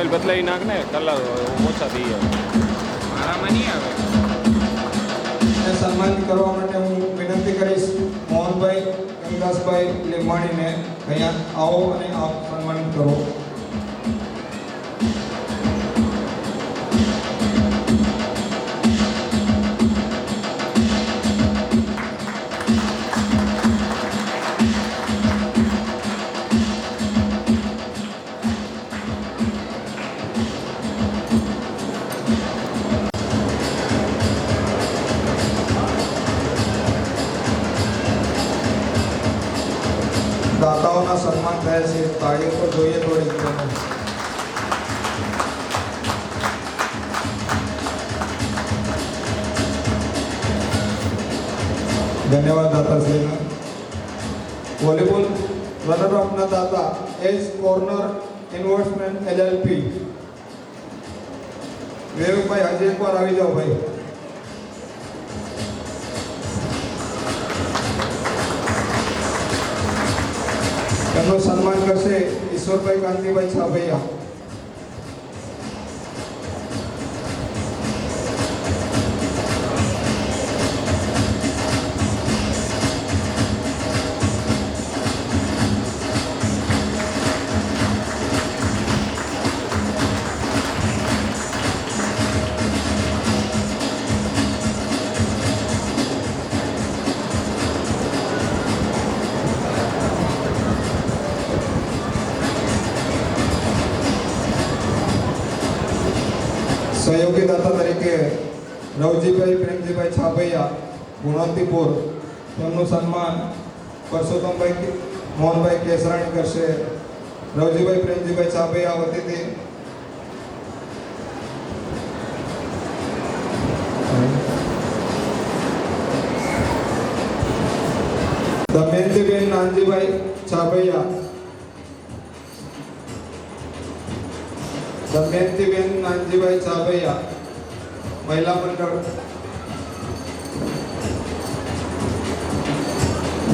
Speaker 8: પ્રોફાઇલ બદલાઈ નાખ ને કલર ઓછા થઈ જાય. મારામાં નહીં આવે.
Speaker 3: અને સન્માનિત કરવા માટે હું વિનંતી કરીશ મોહનભાઈ ગંગાસભાઈ લીંબાણીને અહીંયા આવો અને આપ સન્માનિત કરો. દાતાઓના સન્માન થયા છે, તાળીઓ તો જોઈએ થોડીક. ધન્યવાદ દાતાશ્રીના. વોલીબોલ રનર અપના દાતા એસ કોર્નર ઇન્વેસ્ટમેન્ટ LLP વિવેકભાઈ આજે એકવાર આવી જાઓ ભાઈ. એમનું સન્માન કરશે ઈશ્વરભાઈ કાંતિભાઈ છાભૈયા. સહયોગી દાતા તરીકે રવજીભાઈ પ્રેમજીભાઈ છાભૈયા ગુણવંતીપુર, તેમનું સન્માન પરસોત્તમભાઈ મોહનભાઈ કેસરાણી કરશે. રવજીભાઈ પ્રેમજીભાઈ છાભૈયા વતીથી દમયંતીબેન નાનજીભાઈ છાભૈયા. દમયંતીબેન નાનજીભાઈ છાભૈયા મહિલા મંડળ.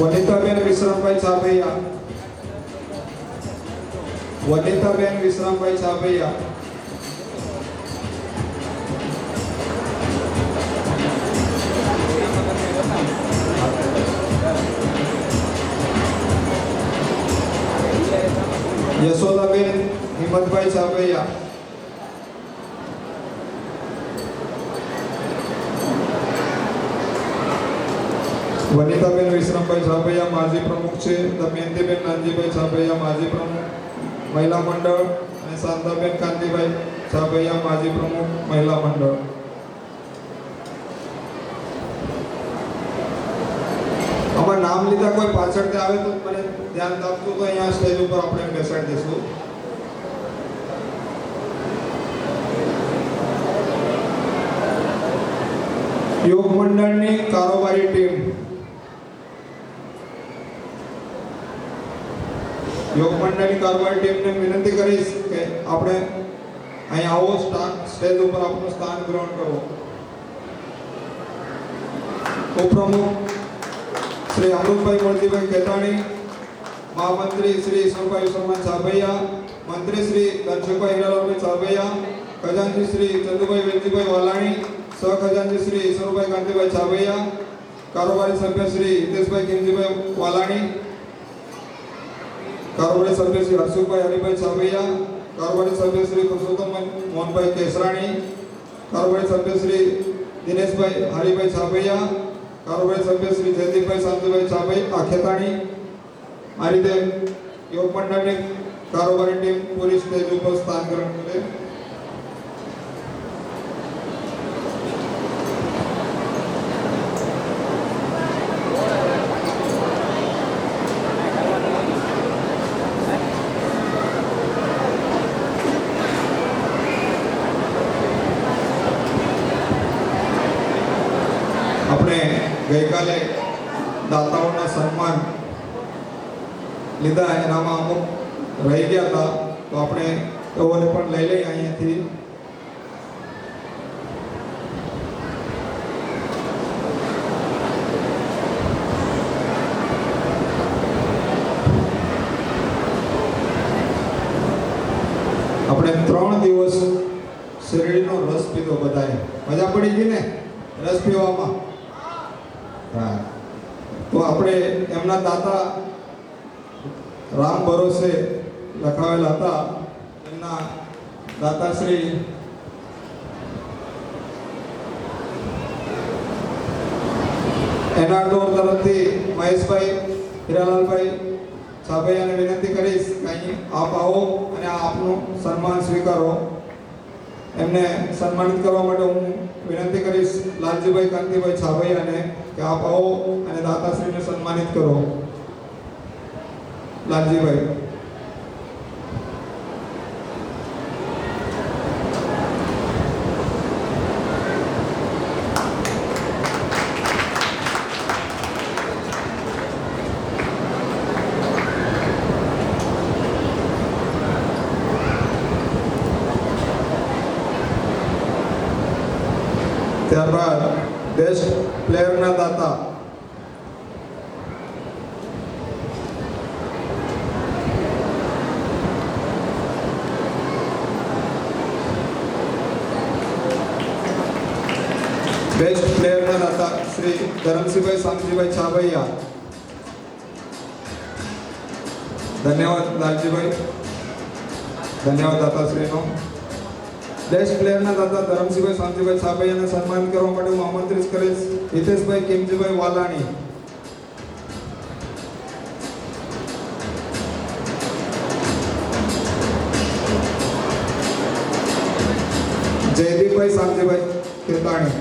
Speaker 3: વનિતાબેન વિશ્રામભાઈ છાભૈયા. વનિતાબેન વિશ્રામભાઈ છાભૈયા. યશોદાબેન હિંમતભાઈ છાભૈયા. વનિતાબેન વિશ્રામભાઈ છાભૈયા માજી પ્રમુખ છે. દમયંતીબેન નાનજીભાઈ છાભૈયા માજી પ્રમુખ મહિલા મંડળ અને શાંતાબેન કાંતિભાઈ છાભૈયા માજી પ્રમુખ મહિલા મંડળ. આમાં નામ લીધા કોઈ પાછળથી આવે તો મને ધ્યાન આપજો, તો અહીંયા સ્ટેજ ઉપર આપણે બેસાડી દઈશું. યોગ મંડળની કારોબારી ટીમ. યોગ મંડળની કારોબારી ટીમને વિનંતી કરીશ કે આપણે અહીં આવો, સ્ટેજ ઉપર આપનું સ્થાન ગ્રહણ કરો. ઉપપ્રમુખ શ્રી અમૃતભાઈ મોરજીભાઈ કેતાણી, મહામંત્રી શ્રી ઈશ્વરભાઈ શર્મા છાભૈયા, મંત્રી શ્રી ધનસુખભાઈ હીરાલાલભાઈ છાભૈયા, ખજાનચી શ્રી ચંદુભાઈ વેલજીભાઈ વાલાણી, સહખજાનચી શ્રી ઈશ્વરભાઈ કાંતિભાઈ છાભૈયા, કારોબારી સભ્ય શ્રી હિતેશભાઈ કિમજીભાઈ વાલાણી, કારોબારી સભ્ય શ્રી હર્ષુભાઈ હરિભાઈ છાભૈયા, કારોબારી સભ્ય શ્રી પુરુષોત્તમ મોહનભાઈ કેસરાણી, કારોબારી સભ્ય શ્રી દિનેશભાઈ હરિભાઈ છાભૈયા, કારોબારી સભ્ય શ્રી જયદીપભાઈ શાંતિભાઈ છાભૈયા ખેતાણી. આ રીતે યોગ મંડળની કારોબારી ટીમ પૂરી સ્ટેજ ઉપર સ્થાન ગ્રહણ કરે. આપણે ગઈકાલે દાતાઓના સન્માન લીધા, એનામાં અમુક રહી ગયા હતા, તો આપણે એઓને પણ લઈ લઈએ અહીંયાથી. આપણે 3 દિવસ શેરડીનો રસ પીધો બધાએ. મજા પડી ગઈ ને રસ પીવામાં? હા. તો આપણે એમના દાતા રામ ભરોસે લખાવેલા હતા. એમના દાતાશ્રી એના ડોર તરફથી મહેશભાઈ હીરાલાલભાઈ છાભૈયાને વિનંતી કરીશ કે અહીં આપ આવો અને આપનું સન્માન સ્વીકારો. એમને સન્માનિત કરવા માટે હું વિનંતી કરીશ લાલજીભાઈ કાંતિભાઈ છાભૈયાને કે આપ આવો અને દાતાશ્રીને સન્માનિત કરો. લાલજીભાઈ. ત્યારબાદ બેસ્ટ પ્લેયરના દાતા શ્રી ધરમસિંહભાઈ શામજીભાઈ છાભૈયા. ધન્યવાદ લાલજીભાઈ. ધન્યવાદ દાતાશ્રીનો. બેસ્ટ પ્લેયરના દાતા ધરમસિંહભાઈ શામજીભાઈ છાભૈયાને સન્માનિત કરવા માટે હું આમંત્રિત કરીશ હિતેશભાઈ કિમજીભાઈ વાલાણી. જયદીપભાઈ શામજીભાઈ ખેતાણી.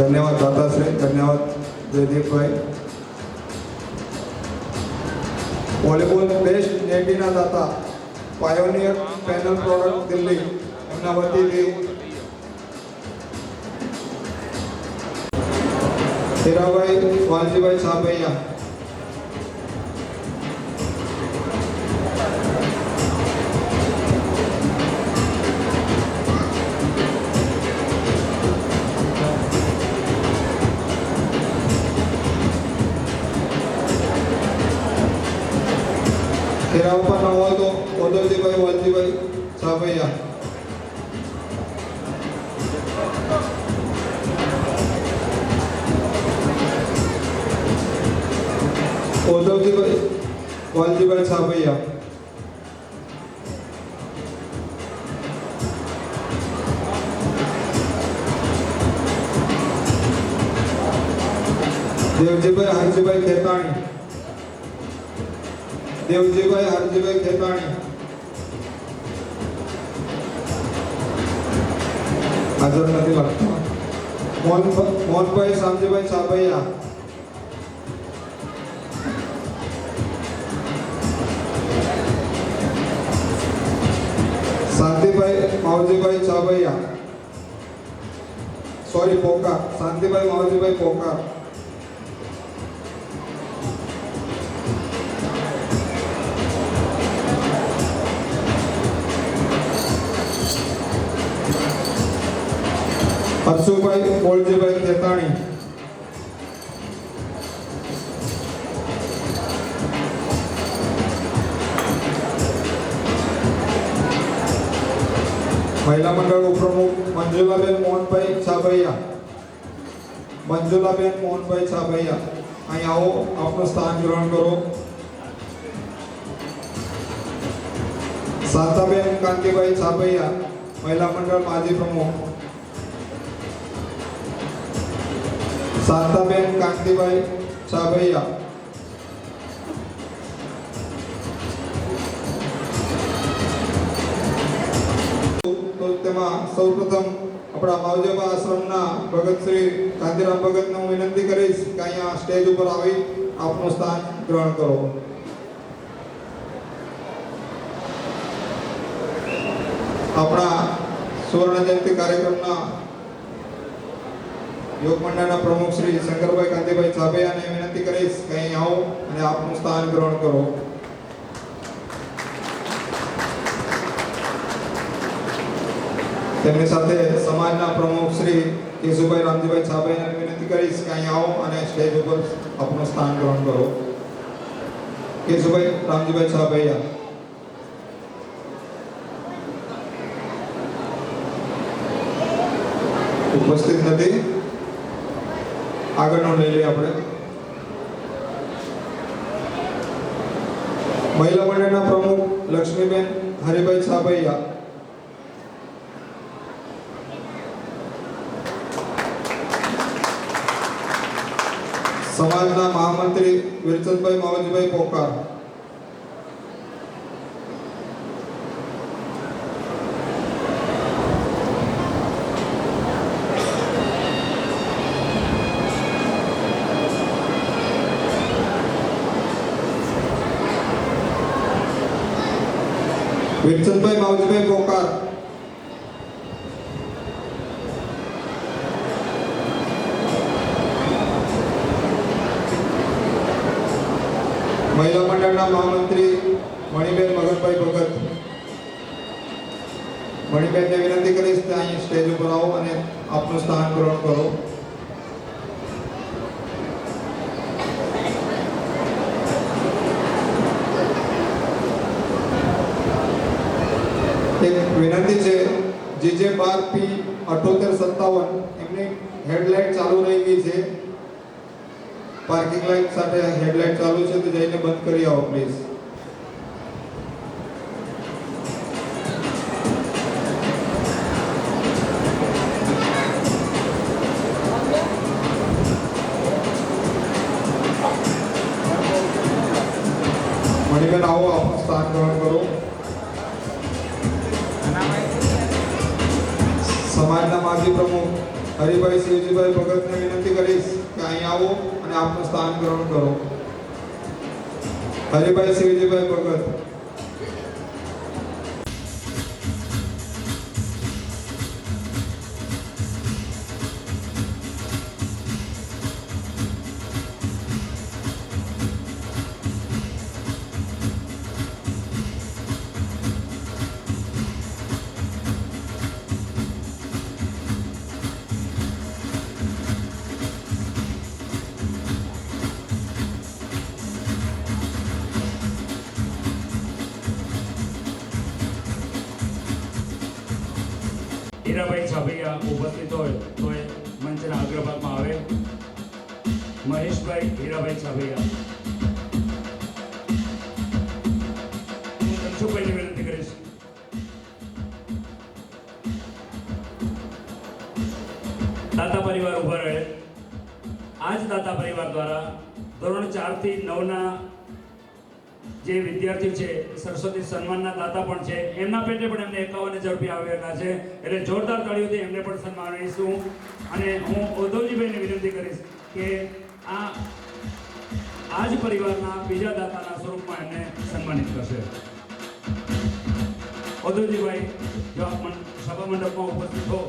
Speaker 3: ધન્યવાદ દાતાશ્રી. ધન્યવાદ જયદીપભાઈ. વોલીબોલ બેસ્ટ નેટીના દાતા પાયોનિયર પેનલ પ્રોડક્ટ દિલ્હી એમના વતીથી હીરાભાઈ વાલજીભાઈ છાભૈયા. હીરાપા ન હોય તો ઓદરજીભાઈ વાલજીભાઈ છાભૈયા. ઓદરજીભાઈ વાલજીભાઈ છાભૈયા. દેવજીભાઈ હરજીભાઈ ખેતાણી. દેવજીભાઈ હરજીભાઈ ખેતાણી હાજર નથી લાગતા. મોહનભાઈ શામજીભાઈ છાભૈયા. શાંતિભાઈ માવજીભાઈ છાભૈયા. પોકાર. શાંતિભાઈ માવજીભાઈ પોકાર. હર્ષુભાઈ બોલજીભાઈ ખેતાણી. મહિલા મંડળ ઉપપ્રમુખ મંજુલાબેન મોહનભાઈ છાભૈયા. મંજુલાબેન મોહનભાઈ છાભૈયા અહીં આવો, આપનું સ્થાન ગ્રહણ કરો. શાંતાબેન કાંતિભાઈ છાભૈયા મહિલા મંડળ માજી પ્રમુખ. શાંતાબેન કાંતિભાઈ છાભૈયા. તો તેમાં સૌપ્રથમ આપણા માવજીબા આશ્રમના ભગત શ્રી કાંતિરામ ભગતને હું વિનંતી કરીશ કે અહીંયા સ્ટેજ ઉપર આવી આપનું સ્થાન ગ્રહણ કરો. આપણા સુવર્ણ જયંતિ કાર્યક્રમના યોગ મંડળના પ્રમુખ શ્રી શંકરભાઈ કાંતિભાઈ ચાભૈયાને વિનંતી કરીશ કે અહીં આવો અને આપનું સ્થાન ગ્રહણ કરો. તેમની સાથે સમાજના પ્રમુખ શ્રી કેશુભાઈ રામજીભાઈ ચાભૈયાને વિનંતી કરીશ કે અહીં આવો અને સ્ટેજ ઉપર આપનું સ્થાન ગ્રહણ કરો. કેશુભાઈ રામજીભાઈ ચાભૈયા. ઉપસ્થિત નથી. આગળનો લઈ લઈએ આપણે. મહિલા મંડળના પ્રમુખ લક્ષ્મીબેન હરિભાઈ ચાભૈયા. સમાજના મહામંત્રી વીરચંદભાઈ માવજીભાઈ પોકાર. વીરચંદભાઈ માવજીભાઈ પોકાર. મહિલા મંડળના મહામંત્રી મણિબેન મગનભાઈ ભગત. મણિબેનને વિનંતી કરીશ કે અહીં સ્ટેજ ઉપર આવો અને આપનું સ્થાન ગ્રહણ કરો. એક વિનંતી છે, જીજે 12P7857 એમની હેડલાઇટ ચાલુ રહી ગઈ છે. પાર્કિંગ લાઇટ સાથે હેડલાઇટ ચાલુ છે, તો જઈને બંધ કરી આવો પ્લીઝ. મણિબેન આવો, આપનું સ્થાન ગ્રહણ કરો. સમાજના માજી પ્રમુખ હરિભાઈ શિવજીભાઈ ભગતને વિનંતી કરીશ કે અહીં આવો અને આપનું સ્થાન ગ્રહણ કરો. હરિભાઈ શિવજીભાઈ ભગત.
Speaker 9: હીરાભાઈ ચાભૈયા ઉપસ્થિત હોય તો એ મંચના અગ્રભાગમાં આવે. મહેશભાઈ હીરાભાઈ ચાભૈયા. હું ધનસુખભાઈને વિનંતી કરીશ. દાતા પરિવાર ઉભા રહે. આ જ દાતા પરિવાર દ્વારા ધોરણ 4 થી 9ના જે વિદ્યાર્થીઓ છે સરસ્વતી સન્માનના દાતા પણ છે. એમના પેટે પણ એમને 51,000 રૂપિયા આવેલા છે, એટલે જોરદાર તાળીઓથી એમને પણ સન્માનીશું. અને હું ઉદ્ધવજીભાઈને વિનંતી કરીશ કે આ જ પરિવારના બીજા દાતાના સ્વરૂપમાં એમને સન્માનિત કરશે. ઉદ્ધવજીભાઈ, જો આપ સભા મંડપમાં ઉપસ્થિત હો,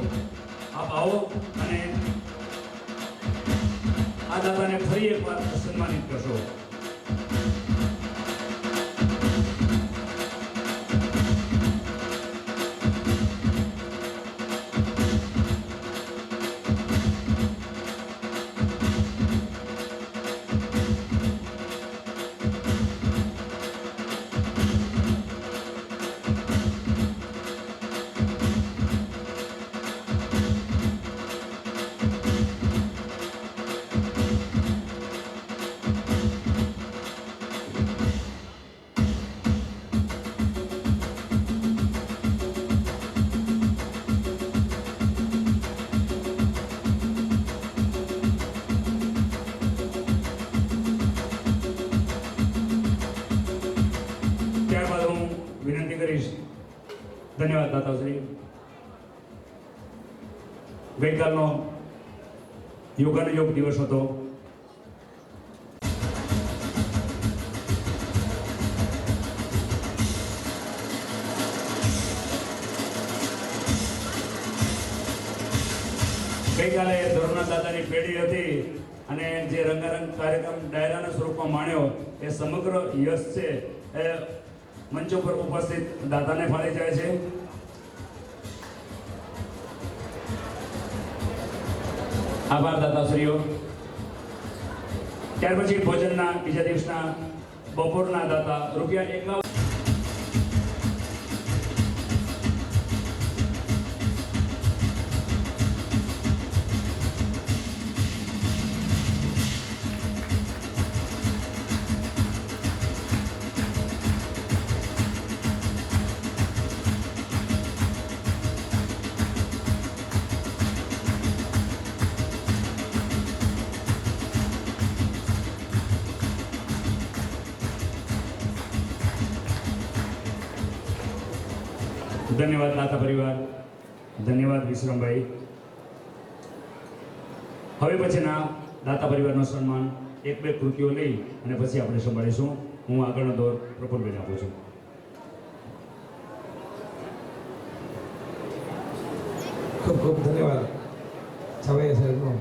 Speaker 9: આપ આવો અને આ દાતાને ફરી એકવાર સન્માનિત કરશો. ત્યારબાદ હું વિનંતી કરીશ. ધન્યવાદ દાતાશ્રી. ગઈકાલનો યોગાનુયોગ દિવસ હતો. ગઈકાલે ધોરણના દાદાની પેઢી હતી અને જે રંગારંગ કાર્યક્રમ ડાયરાના સ્વરૂપમાં માણ્યો એ સમગ્ર યશ છે એ મંચ ઉપર ઉપસ્થિત દાદાને ફાળે જાય છે. આભાર દાદાશ્રીઓ. ત્યાર પછી ભોજનના બીજા દિવસના બપોરના દાતા ₹51. ધન્યવાદ દાતા પરિવાર, ધન્યવાદ વિશ્રમભાઈ. હવે પછીના દાતા પરિવારનો સન્માન એક બે કૃતિઓ લઈ અને પછી આપણે સંભાળીશું. હું આગળનો દોર પ્રફુલભાઈને આપું છું.
Speaker 4: ખૂબ ખૂબ ધન્યવાદ છાવૈયા સાહેબનો.